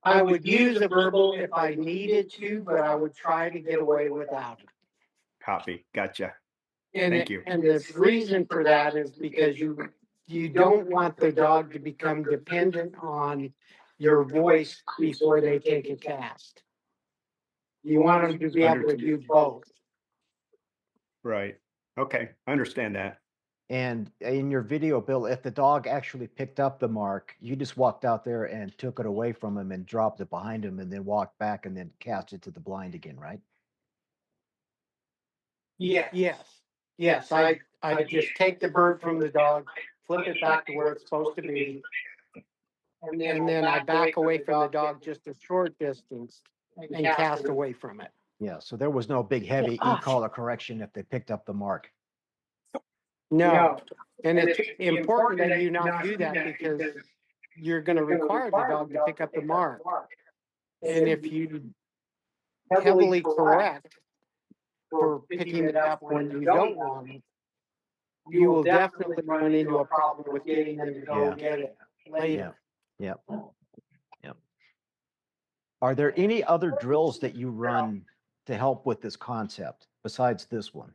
I would use a verbal if I needed to, but I would try to get away without it. Copy. Gotcha. And Thank you. And the reason for that is because you don't want the dog to become dependent on your voice before they take a cast. You want them to be able to do both. Right. Okay. I understand that. And in your video, Bill, if the dog actually picked up the mark, you just walked out there and took it away from him and dropped it behind him and then walked back and then cast it to the blind again, right? Yes. I just take the bird from the dog, flip it back to where it's supposed to be. And then I back away from the dog just a short distance and cast away from it. Yeah, so there was no big heavy e-collar correction if they picked up the mark. No, and it's important that you not do that because you're gonna require the dog to pick up the mark. And if you heavily correct for picking it up when you don't want it, you will definitely run into a problem with getting them to go get it later. Yeah. Are there any other drills that you run to help with this concept besides this one?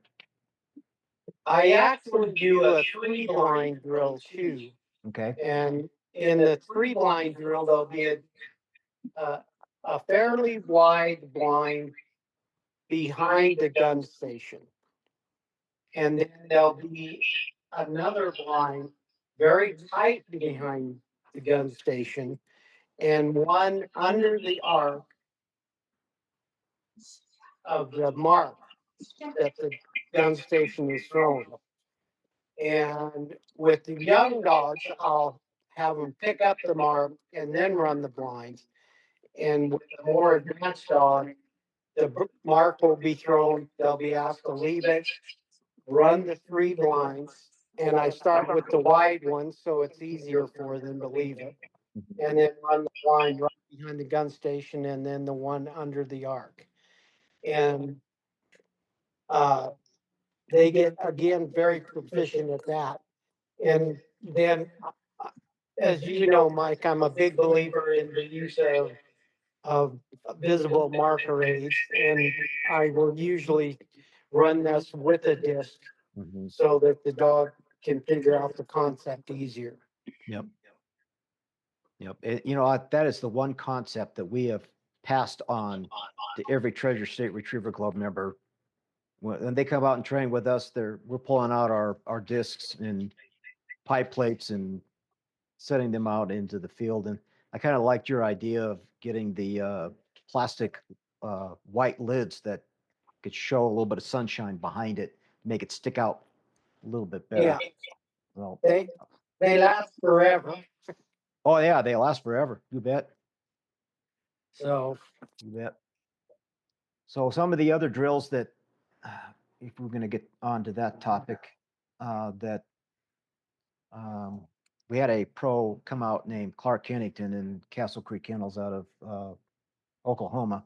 I actually do a 3-blind drill too. Okay. And in the 3-blind drill, there'll be a fairly wide blind behind the gun station. And then there'll be another blind very tight behind the gun station and one under the arc of the mark that the gun station is throwing. And with the young dogs, I'll have them pick up the mark and then run the blinds. And with the more advanced dog, the mark will be thrown. They'll be asked to leave it, run the 3 blinds, and I start with the wide ones so it's easier for them to leave it. and then run the blind right behind the gun station and then the one under the arc. And they get, again, very proficient at that. And then, as you know, Mike, I'm a big believer in the use of visible marker aids, and I will usually run this with a disc Mhm. so that the dog can figure out the concept easier. Yep. Yep. That is the one concept that we have passed on to every Treasure State Retriever Club member. When they come out and train with us, we're pulling out our discs and pipe plates and setting them out into the field. And I kind of liked your idea of getting the plastic white lids that could show a little bit of sunshine behind it, make it stick out a little bit better. Yeah, Well, they last forever. oh yeah, they last forever. You bet. So You bet. So some of the other drills that, if we're going to get onto that topic, that we had a pro come out named Clark Kennington in Castle Creek Kennels out of Oklahoma.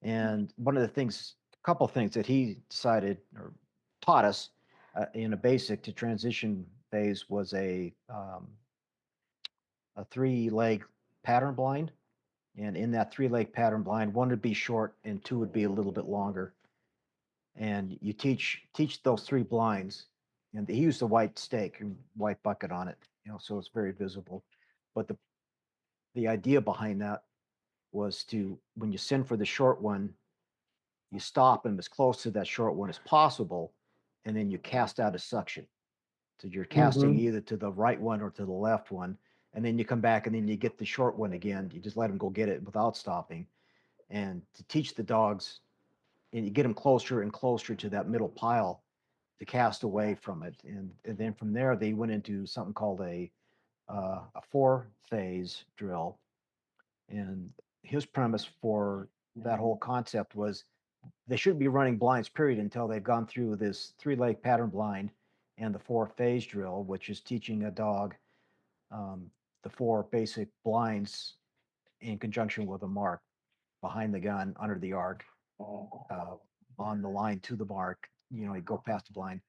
And one of the things, a couple of things that he decided or taught us in a basic to transition phase was a 3-leg pattern blind. And in that 3-leg pattern blind, one would be short and two would be a little bit longer. And you teach those 3 blinds. And he used a white stake and white bucket on it, so it's very visible. But the idea behind that was to, when you send for the short one, you stop them as close to that short one as possible, and then you cast out a suction. So you're casting either to the right one or to the left one, and then you come back and then you get the short one again. You just let them go get it without stopping. And to teach the dogs, and you get them closer and closer to that middle pile to cast away from it. And then from there, they went into something called a 4-phase drill. And his premise for that whole concept was they shouldn't be running blinds, period, until they've gone through this 3-leg pattern blind and the 4-phase drill, which is teaching a dog the 4 basic blinds in conjunction with a mark behind the gun, under the arc, on the line to the mark. You go past the blind.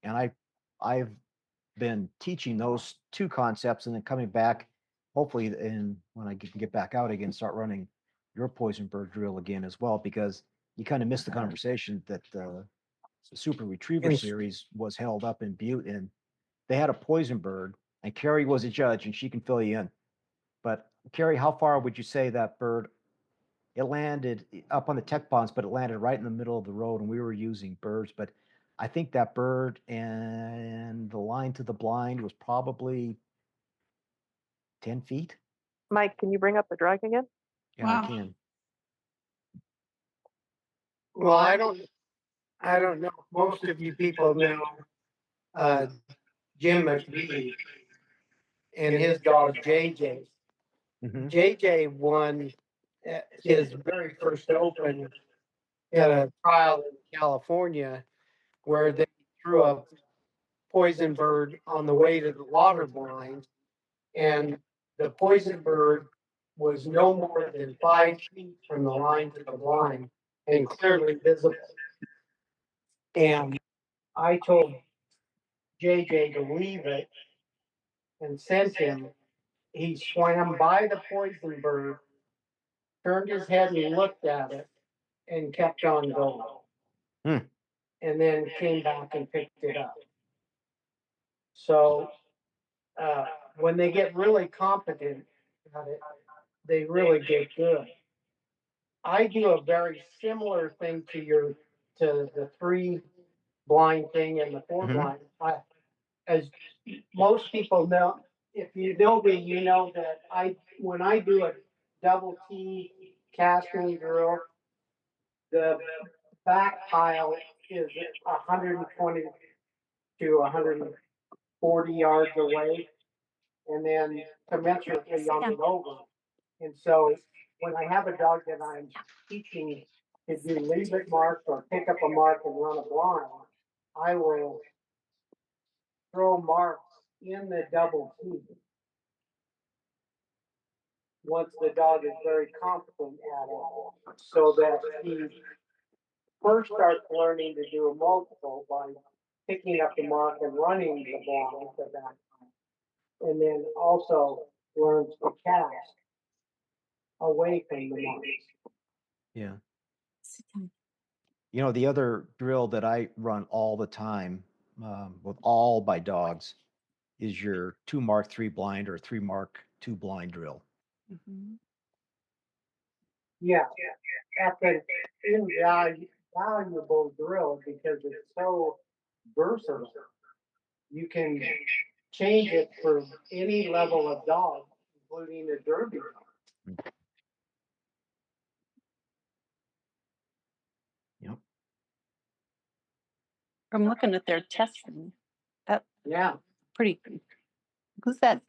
And I've been teaching those 2 concepts and then coming back, hopefully, when I can get back out again, start running your poison bird drill again as well, because you kind of missed the conversation that the Super Retriever Series was held up in Butte, and they had a poison bird, and Kerri was a judge, and she can fill you in. But Kerri, how far would you say that bird? It landed up on the tech ponds, but it landed right in the middle of the road, and we were using birds. But I think that bird and the line to the blind was probably 10 feet. Mike, can you bring up the drawing again? Yeah, Wow. I can. well, I don't know. Most of you people know Jim McVie and his dog JJ. Mhm. JJ won his very first open at a trial in California where they threw a poison bird on the way to the water blind, and the poison bird was no more than 5 feet from the line to the blind and clearly visible. And I told JJ to leave it and sent him. He swam by the poison bird, turned his head and looked at it, and kept on going. Hmm. And then came back and picked it up. So when they get really competent at it, they really get good. I do a very similar thing to the 3 blind thing and the 4 blind. As most people know, if you know me, you know that when I do a double T casting drill, the back pile is 120 to 140 yards away, and then commensurately on the over. And so when I have a dog that I'm teaching to do leave it marks or pick up a mark and run a blind, I will throw marks in the double T once the dog is very competent at it, so that he first starts learning to do a multiple by picking up the mark and running the blind at that time. And then also learns to cast away from the marks. Yeah. You know, the other drill that I run all the time with all my dogs is your 2 mark 3 blind or 3 mark 2 blind drill. Yeah, that's an invaluable drill because it's so versatile. You can change it for any level of dog, including a derby dog. Yep. I'm looking at their testing. That Yeah, pretty. Who's that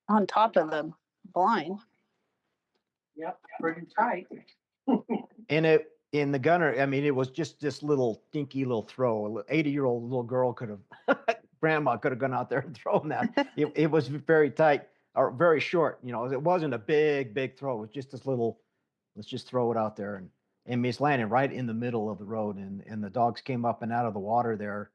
on top of the blind? yep, pretty tight. And it in the gunner, I mean, it was just this little dinky little throw. 80-year-old little girl could have, grandma could have gone out there and thrown that. It was very tight or very short. You know, it wasn't a big throw. It was just this little. Let's just throw it out there, and it's landing right in the middle of the road, and the dogs came up and out of the water there.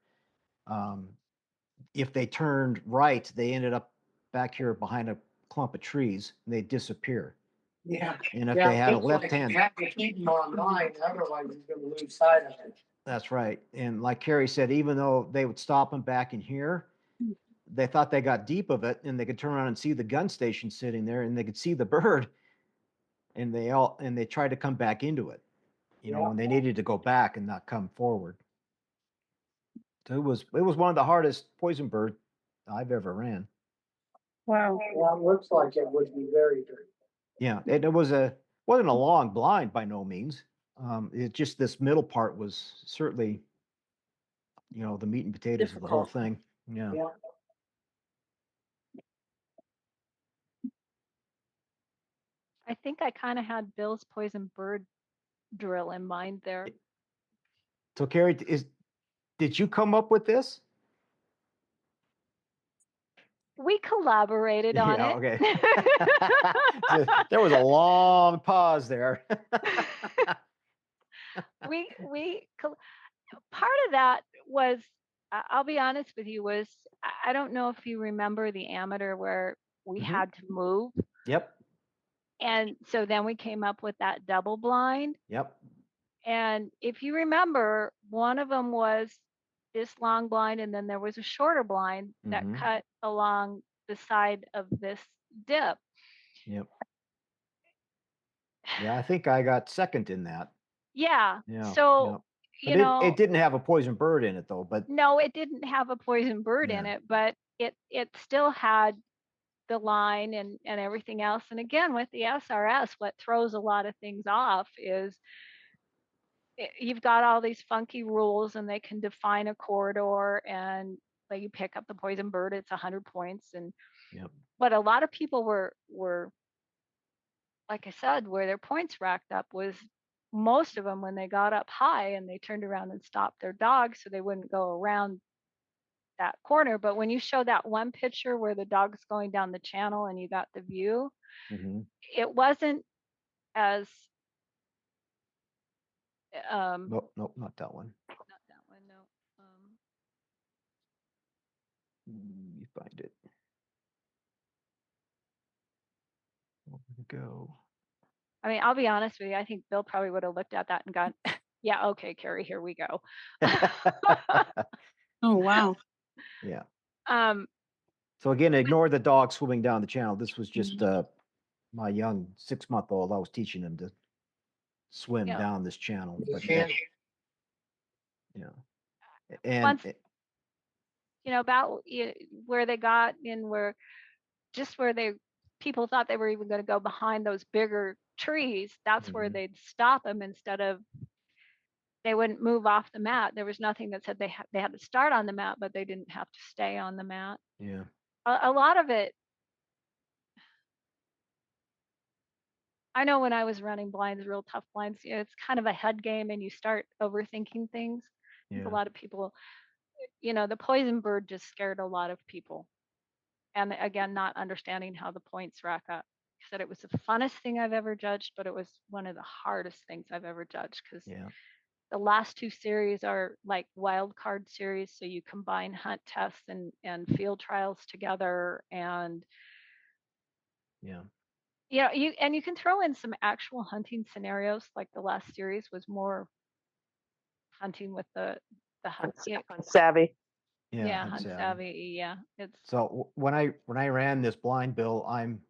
If they turned right, they ended up back here behind a clump of trees, and they disappear. Yeah. And if Yeah, they had a looks left like hand, you have to keep them on line, otherwise you're gonna lose sight of it. that's right. And like Kerri said, even though they would stop them back in here, they thought they got deep of it, and they could turn around and see the gun station sitting there, and they could see the bird, and they tried to come back into it, you know, Yeah. when they needed to go back and not come forward. So it was one of the hardest poison bird I've ever ran. Wow. Well, it looks like it would be very dirty. Yeah, and it wasn't a long blind by no means. It just this middle part was certainly, you know, the meat and potatoes of the whole Difficult. thing. Yeah. Yeah. I think I kind of had Bill's poison bird drill in mind there. So Kerri, did you come up with this? We collaborated on Yeah, it. okay. So there was a long pause there. Part of that was, I'll be honest with you, was I don't know if you remember the amateur where we Mhm. had to move. Yep. And so then we came up with that double blind. Yep. And if you remember, one of them was this long blind, and then there was a shorter blind that Mhm. cut along the side of this dip. Yep. Yeah, I think I got second in that. Yeah. Yeah. So, Yep. you But know, it didn't have a poison bird in it though, but no, it didn't have a poison bird in Yeah. it, but it still had the line and everything else. And again, with the SRS, what throws a lot of things off is you've got all these funky rules, and they can define a corridor, and like you pick up the poison bird, it's 100 points. And Yep. what a lot of people were like I said, where their points racked up was most of them when they got up high and they turned around and stopped their dog so they wouldn't go around that corner. But when you show that one picture where the dog's going down the channel and you got the view, Mhm. it wasn't as Nope, not that one. not that one, no. You find it. Where did it go? I mean, I'll be honest with you, I think Bill probably would have looked at that and gone, yeah, okay, Kerri, here we go. Oh, wow. Yeah. um So again, ignore the dog swimming down the channel. This was just Mhm. my young 6-month-old. I was teaching him to swim Yeah. down this channel. The But channel. yeah. And once about where they got in, where they people thought they were even going to go behind those bigger trees, that's where Mhm. they'd stop them instead of, they wouldn't move off the mat. There was nothing that said they had to start on the mat, but they didn't have to stay on the mat. Yeah. A lot of it, I know when I was running blinds, real tough blinds, it's kind of a head game and you start overthinking things. I think a Yeah. lot of people, the poison bird just scared a lot of people. And again, not understanding how the points rack up. said it was the funnest thing I've ever judged, but it was one of the hardest things I've ever judged because Yeah. the last two series are like wild card series. So you combine hunt tests and field trials together, and Yeah. you can throw in some actual hunting scenarios. Like the last series was more hunting with the hunt. Hunt savvy. Yeah. Hunt savvy. savvy. Yeah, it's So when I ran this blind, Bill, I'm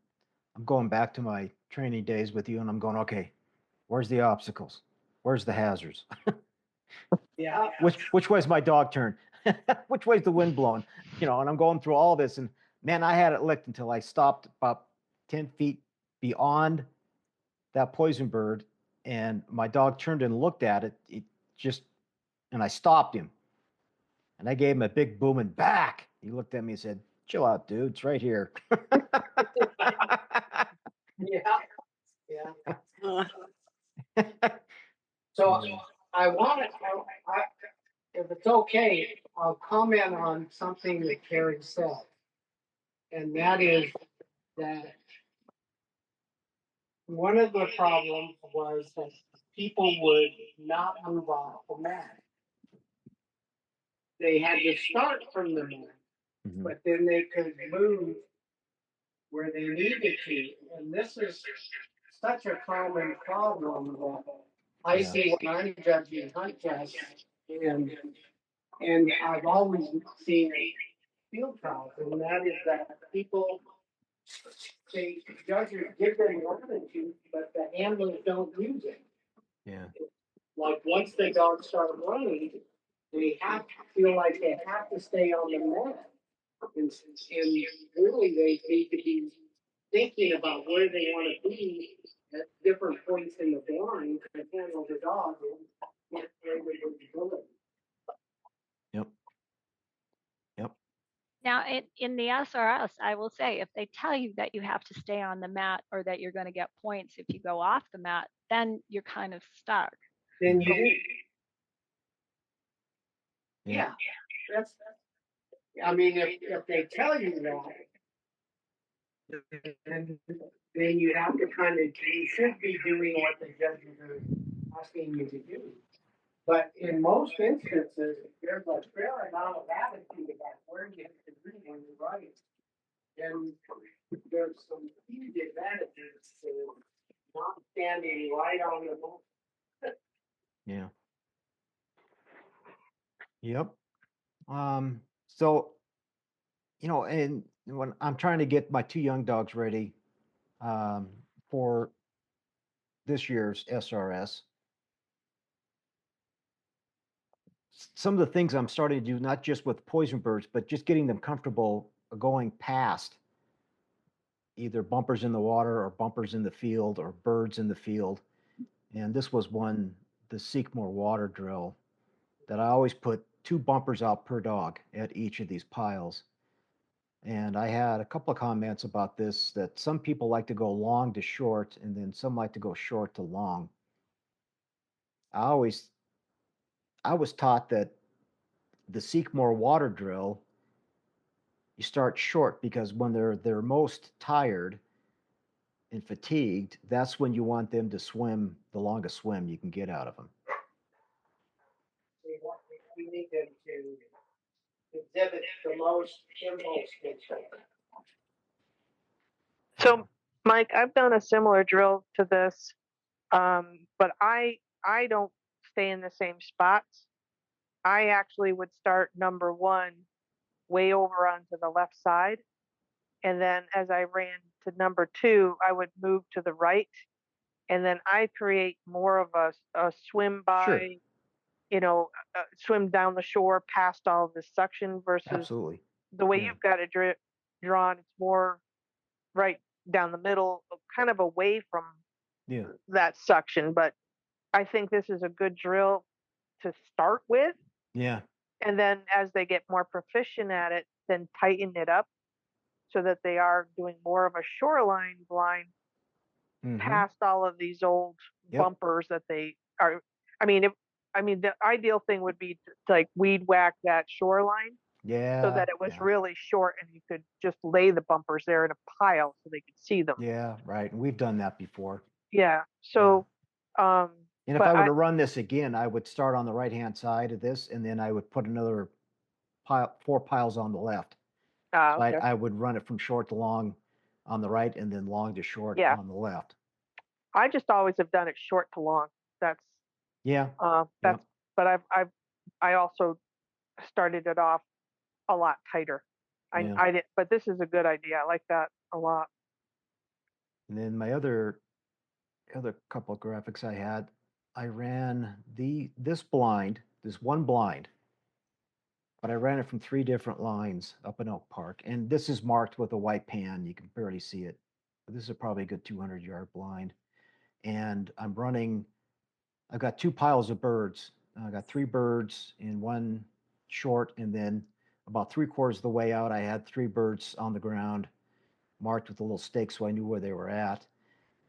going back to my training days with you, and I'm going, okay, where's the obstacles? Where's the hazards? Yeah. Which way's my dog turn? Which way's the wind blowing? And I'm going through all this, and man, I had it licked until I stopped about 10 feet beyond that poison bird, and my dog turned and looked at it. And I stopped him, and I gave him a big booming back. He looked at me and said, "Chill out, dude. It's right here." Yeah. Yeah. Uh, So I want to, if it's okay, I'll comment on something that Kerri said. And that is that one of the problems was that people would not move off the mat. They had to start from the mat, Mhm. but then they could move where they needed to. And this is such a common problem that I Yeah. see when I'm judging hunt tests, and I've always seen field trials, and that is that people, they judges give them latitude, but the handlers don't use it. Yeah. Like once the dogs start running, they have to feel like they have to stay on the mat. And really they need to be thinking about where they want to be at different points in the blind to handle the dog and get ability. Yep. Yep. now in the SRS. I will say, if they tell you that you have to stay on the mat or that you're going to get points if you go off the mat, then you're kind of stuck. Then you do. Yeah. That's. I mean, if they tell you that, then you have to you should be doing what the judges are asking you to do. But in most instances, there's a fair amount of latitude about where you have to be when you're running. And there's some huge advantages to not standing right on the ball. Yeah. Yep. So, and when I'm trying to get my two young dogs ready for this year's SRS, some of the things I'm starting to do, not just with poison birds, but just getting them comfortable going past either bumpers in the water or bumpers in the field or birds in the field. And this was the Seek More Water drill, that I always put 2 bumpers out per dog at each of these piles. And I had a couple of comments about this, that some people like to go long to short, and then some like to go short to long. I was taught that the Seek More Water drill, you start short, because when they're most tired and fatigued, that's when you want them to swim the longest swim you can get out of them. We need them to exhibit the most impulse control. So, Mike, I've done a similar drill to this, but I don't stay in the same spots. I actually would start number 1 way over onto the left side, and then as I ran to number 2, I would move to the right, and then I create more of a swim by, Sure. swim down the shore past all this suction versus Absolutely. the way Yeah. you've got it drawn. It's more right down the middle, kind of away from Yeah. that suction. But I think this is a good drill to start with. Yeah. And then as they get more proficient at it, then tighten it up so that they are doing more of a shoreline blind past all of these old Yep. bumpers that they are. I mean, the ideal thing would be to like weed whack that shoreline Yeah. so that it was yeah. really short and you could just lay the bumpers there in a pile so they could see them. Yeah, right. And we've done that before. Yeah. So, And if but I were to run this again, I would start on the right-hand side of this, and then I would put another pile, 4 piles on the left. So okay. I would run it from short to long on the right, and then long to short Yeah. on the left. I just always have done it short to long. That's, Yeah. that's, but I also started it off a lot tighter. Yeah. I did, but this is a good idea. I like that a lot. And then my other couple of graphics I had, I ran this one blind, but I ran it from 3 different lines up in Oak Park. And this is marked with a white pan. You can barely see it. But this is probably a good 200-yard blind. And I've got 2 piles of birds. I got 3 birds in one short, and then about 3/4 of the way out, I had 3 birds on the ground marked with a little stake so I knew where they were at.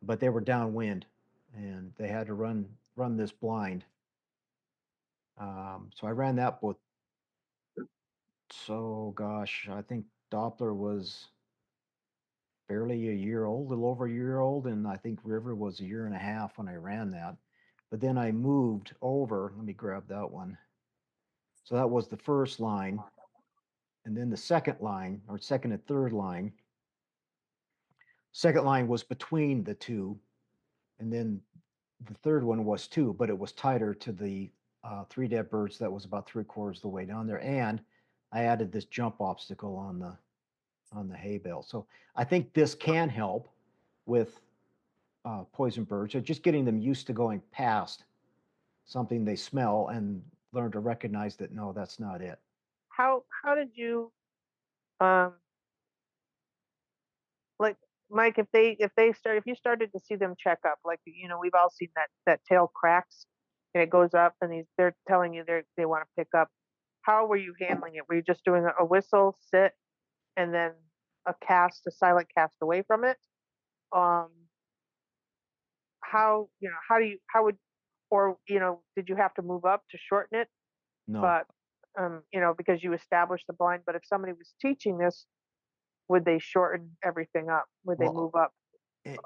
But they were downwind, and they had to run this blind. So I ran that with, so gosh, I think Doppler was barely a year old, a little over a year old, and I think River was a year and a half when I ran that. But then I moved over. Let me grab that one. So that was the first line, and then the second line, or second and third line. Second line was between the 2, and then the third one was 2, but it was tighter to the 3 dead birds that was about 3/4 of the way down there. And I added this jump obstacle on the hay bale. So I think this can help with poison birds, or just getting them used to going past something they smell and learn to recognize that no, that's not it. How did you, um, like, Mike, if you started to see them check up, like, we've all seen that tail cracks and it goes up and they're telling you they want to pick up. How were you handling it? Were you just doing a whistle, sit, and then a silent cast away from it? Um, how would, or, did you have to move up to shorten it? No. But, because you established the blind, but if somebody was teaching this, would they shorten everything up? Would they move up?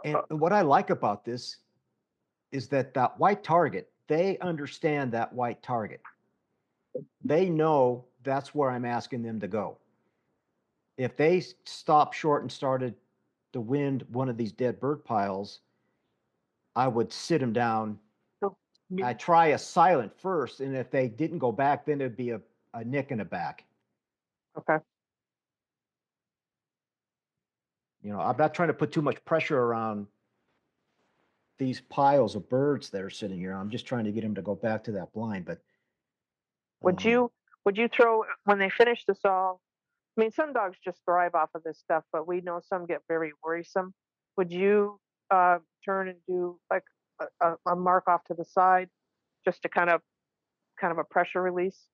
And what I like about this is that white target, they understand that white target. They know that's where I'm asking them to go. If they stopped short and started to wind one of these dead bird piles, I would sit them down. I try a silent first, and if they didn't go back, then it'd be a nick in the back. Okay. I'm not trying to put too much pressure around these piles of birds that are sitting here. I'm just trying to get them to go back to that blind. But would you throw, when they finish this all? I mean, some dogs just thrive off of this stuff, but we know some get very worrisome. Would you turn and do like a mark off to the side, just to kind of a pressure release?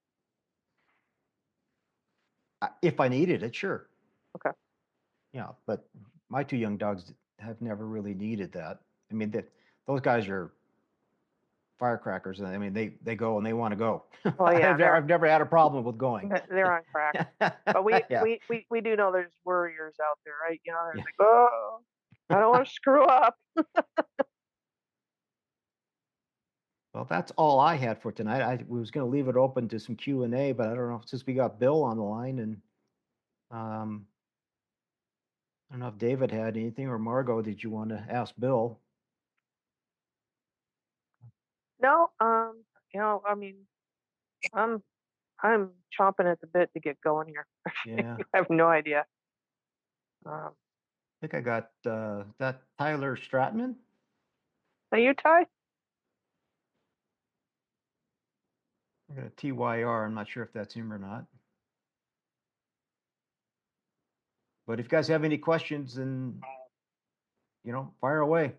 if I needed it, sure. Okay. Yeah, but my 2 young dogs have never really needed that. I mean, those guys are firecrackers. I mean, they go and they want to go. Well, yeah, I've never had a problem with going. they're on crack. But we do know there's worriers out there, right? They're like, oh, I don't want to screw up. Well, that's all I had for tonight. I was going to leave it open to some Q&A, but I don't know, since we got Bill on the line, and I don't know if David had anything, or Margot, did you want to ask Bill? No, I mean, I'm chomping at the bit to get going here. Yeah. I have no idea. I think I got that Tyler Stratman. Are you, Ty? I got a TYR. I'm not sure if that's him or not. But if you guys have any questions, then, fire away.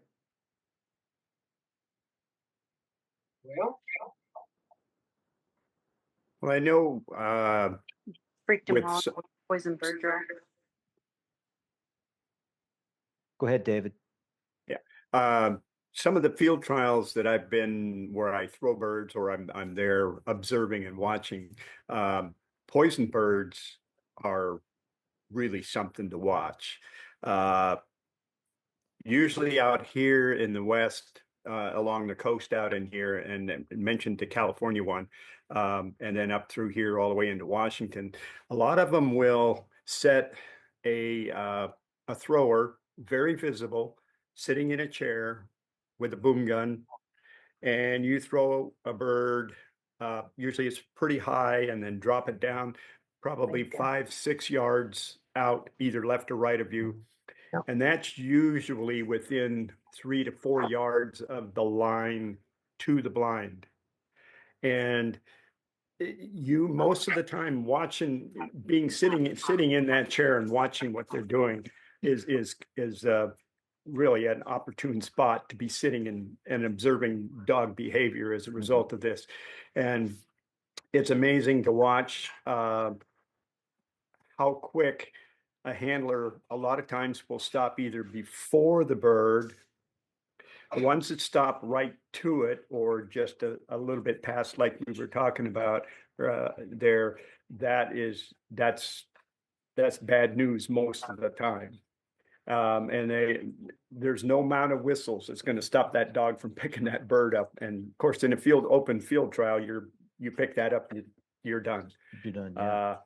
Well, I know Freaked him with out. Poison bird drug. Go ahead, David. some of the field trials that I've been where I throw birds or I'm there observing and watching, poison birds are really something to watch. Usually out here in the West, along the coast out in here, and mentioned the California one, and then up through here all the way into Washington, a lot of them will set a thrower, very visible, sitting in a chair with a boom gun, and you throw a bird. Usually it's pretty high, and then drop it down probably Thank you. 5-6 yards out, either left or right of you. Yep. And that's usually within 3 to 4 yards of the line to the blind. And you most of the time watching, sitting in that chair and watching what they're doing is really an opportune spot to be sitting and observing dog behavior as a result of this. And it's amazing to watch how quick a handler a lot of times will stop either before the bird, once it stopped right to it, or just a little bit past, like we were talking about there. That's bad news most of the time. And there's no amount of whistles that's going to stop that dog from picking that bird up. And of course, in a open field trial, you pick that up, you're done. You're done. Yeah.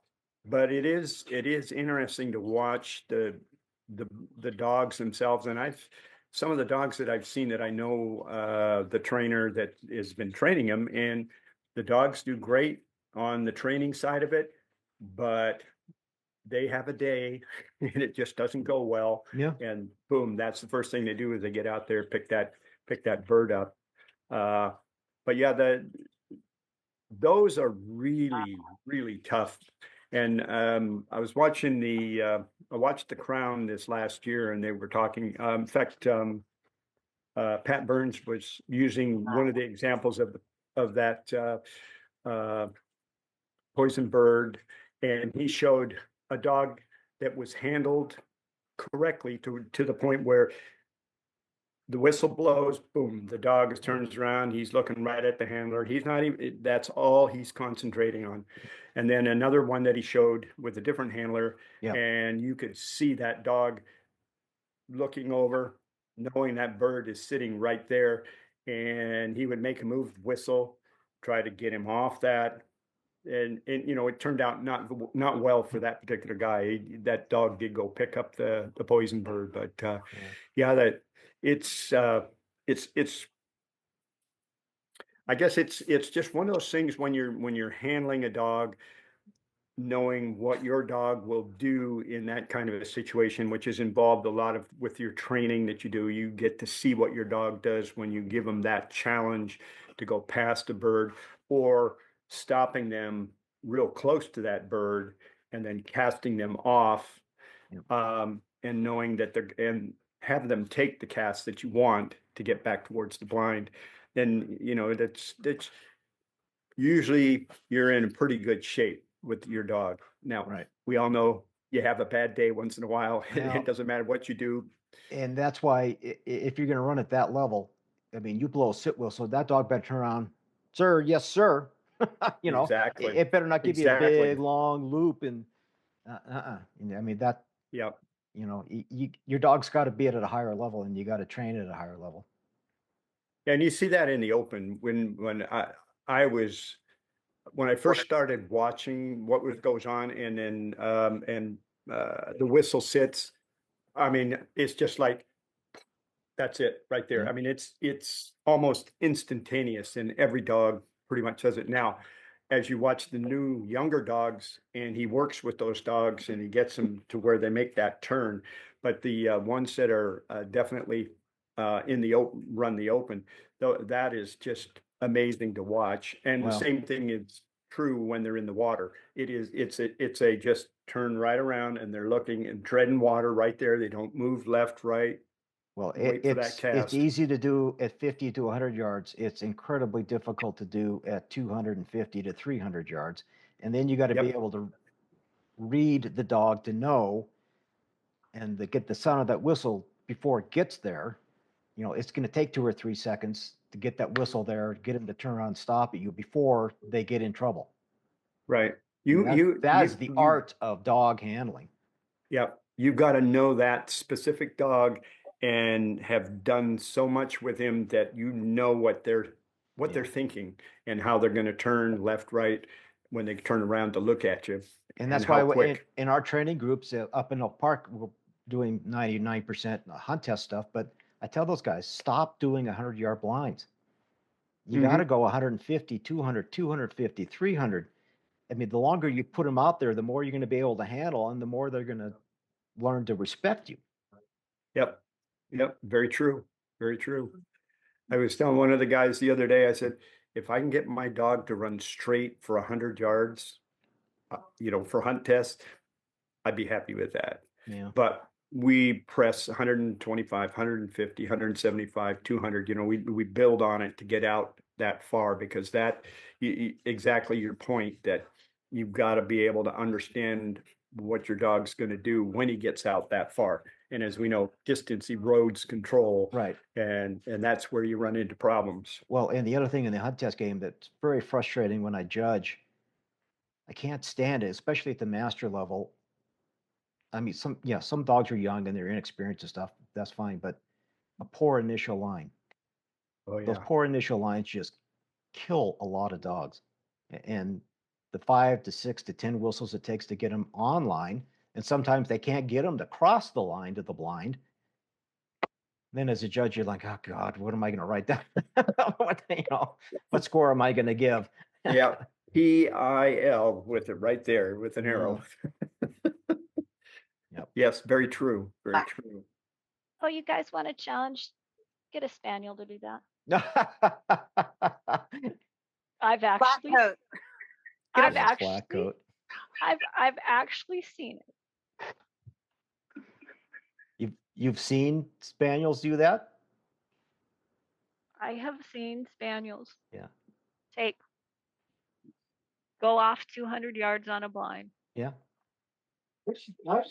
But it is interesting to watch the dogs themselves. And some of the dogs that I've seen that I know the trainer that has been training them, and the dogs do great on the training side of it, but they have a day and it just doesn't go well. Yeah. And boom, that's the first thing they do is they get out there, pick that bird up. But yeah, those are really, really tough. And I was watching I watched The Crown this last year, and they were talking. In fact, Pat Burns was using one of the examples of that poison bird, and he showed a dog that was handled correctly to the point where the whistle blows, boom, the dog turns around, he's looking right at the handler. He's not even, that's all he's concentrating on. And then another one that he showed with a different handler, Yeah. and you could see that dog looking over, knowing that bird is sitting right there, and he would make a move, whistle, try to get him off that. And it turned out not well for that particular guy. That dog did go pick up the poison bird, but that it's I guess it's just one of those things when you're handling a dog, knowing what your dog will do in that kind of a situation, which is involved a lot with your training that you do. You get to see what your dog does when you give them that challenge to go past a bird, or stopping them real close to that bird and then casting them off, and knowing that and have them take the cast that you want to get back towards the blind. Then that's usually you're in pretty good shape with your dog. Now, Right. We all know you have a bad day once in a while. Now- It doesn't matter what you do. And that's why if you're going to run at that level, I mean, you blow a sit whistle, that dog better turn around, sir, yes, sir. Exactly. It better not give you a Exactly. big long loop. And I mean that, Yep. your dog's got to be at a higher level, and you got to train it at a higher level. And you see that in the open when I first started watching what goes on, and then the whistle sits. I mean, it's just like, that's it right there. Yeah. I mean, it's almost instantaneous, and every dog pretty much does it. Now, as you watch the new younger dogs, and he works with those dogs and he gets them to where they make that turn, but the ones that are definitely in the open, run the open, though, that is just amazing to watch. And Wow. the same thing is true when they're in the water. It's a just turn right around, and they're looking and treading water right there. They don't move left, right. Well, Wait for that it's cast. easy to do at 50 to 100 yards. It's incredibly difficult to do at 250 to 300 yards. And then you got to be Yep. able to read the dog to know, and to get the sound of that whistle before it gets there. It's going to take 2 or 3 seconds to get that whistle there, get him to turn around, stop at you before they get in trouble. Right. That's the art of dog handling. Yeah, you've got to know that specific dog and have done so much with him that you know what they're thinking and how they're going to turn left, right when they turn around to look at you. And that's how why quick. in our training groups up in Oak Park, we're doing 99% hunt test stuff. But I tell those guys, stop doing 100-yard blinds. You got to go 150, 200, 250, 300. I mean, the longer you put them out there, the more you're going to be able to handle, and the more they're going to learn to respect you. Yep. Very true. Very true. I was telling one of the guys the other day, I said, if I can get my dog to run straight for 100 yards, for hunt tests, I'd be happy with that. Yeah. But we press 125, 150, 175, 200, we build on it to get out that far, because that exactly your point, that you've got to be able to understand what your dog's going to do when he gets out that far. And as we know, distance erodes control. Right. And that's where you run into problems. Well, and the other thing in the hunt test game that's very frustrating when I judge, I can't stand it, especially at the master level. I mean, some dogs are young and they're inexperienced and stuff. That's fine, but a poor initial line. Oh yeah. Those poor initial lines just kill a lot of dogs. And the 5 to 6 to 10 whistles it takes to get them online, and sometimes they can't get them to cross the line to the blind. Then as a judge, you're like, oh God, what am I going to write down? What score am I going to give? Yeah. PIL with it right there with an arrow. Yep. Yes, very true. Very true. Oh, you guys want to challenge? Get a spaniel to do that. I've actually, Black coat. I've Black actually, coat. I've actually seen it. You've seen spaniels do that? I have seen spaniels. Yeah. Go off 200 yards on a blind. Yeah. I've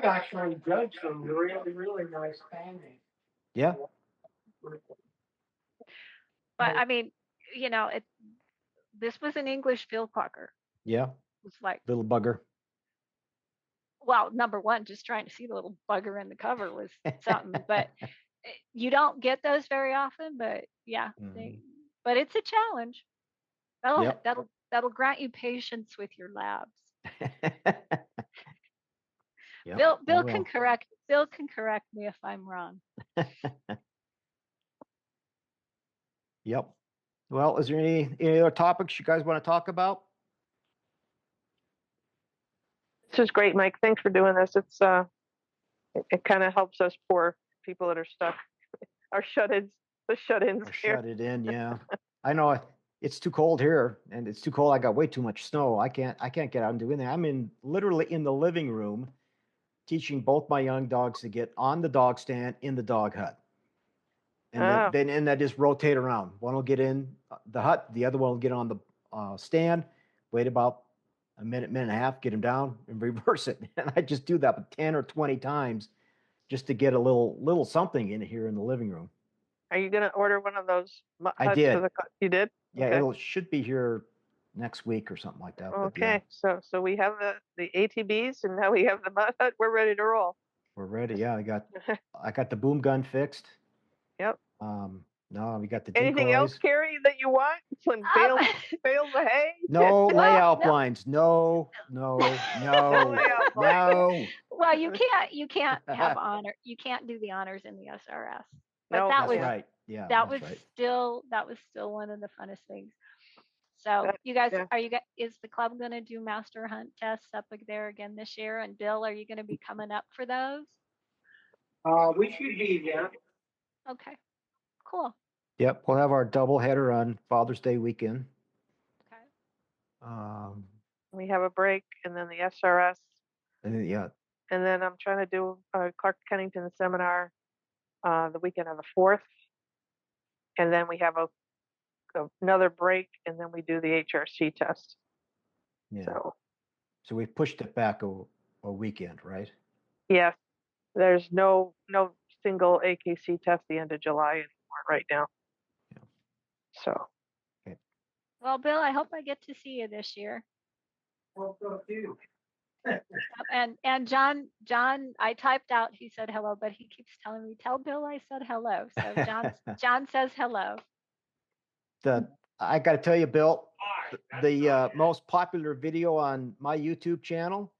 actually judged some really, really nice spaniels. Yeah. But I mean, this was an English field cocker. Yeah. It was like, Little bugger. well, number one, just trying to see the little bugger in the cover was something. But you don't get those very often. But yeah, but it's a challenge. That'll grant you patience with your labs. Yep. Bill can correct me if I'm wrong. Yep. Well, is there any other topics you guys want to talk about? This is great, Mike. Thanks for doing this. It's it kind of helps us poor people that are stuck, our shut-ins, the shut-ins here. Shut it in, yeah. I know it's too cold here, and it's too cold. I got way too much snow. I can't get out and do anything. I'm literally in the living room teaching both my young dogs to get on the dog stand in the dog hut. And then I just rotate around. One will get in the hut, the other one will get on the stand, wait about a minute and a half, get him down, and reverse it. And I just do that 10 or 20 times just to get a little something in here in the living room. Are you going to order one of those huts? I did. You did? Yeah, okay. it should be here next week or something like that. Okay, yeah. So we have the ATBs, and now we have the mud hut. We're ready to roll. We're ready. Yeah, I got the boom gun fixed. Yep. No, we got the decoys. Anything else, Kerri, that you want? When bales of hay? No layout blinds. No. Layout No. Well, you can't have honor. You can't do the honors in the SRS. But No, that was right. Yeah. that was still one of the funnest things. So you guys, is the club going to do master hunt tests up there again this year? And Bill, are you going to be coming up for those? We should be there. Okay, cool. Yep, we'll have our double header on Father's Day weekend. Okay. We have a break, and then the SRS. And then I'm trying to do Clark Kennington seminar the weekend of the 4th. And then we have another break, and then we do the HRC test. Yeah. So we've pushed it back a weekend, right? Yes. There's no single AKC test the end of July anymore right now. Yeah. So. Okay. Well, Bill, I hope I get to see you this year. And John, I typed out, he said hello, but he keeps telling me, tell Bill I said hello. So John says hello. I got to tell you, Bill, the most popular video on my YouTube channel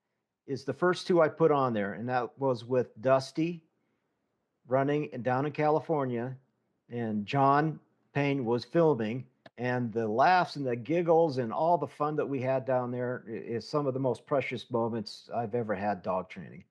is the first two I put on there, and that was with Dusty running down in California, and John Payne was filming, and the laughs and the giggles and all the fun that we had down there is some of the most precious moments I've ever had dog training.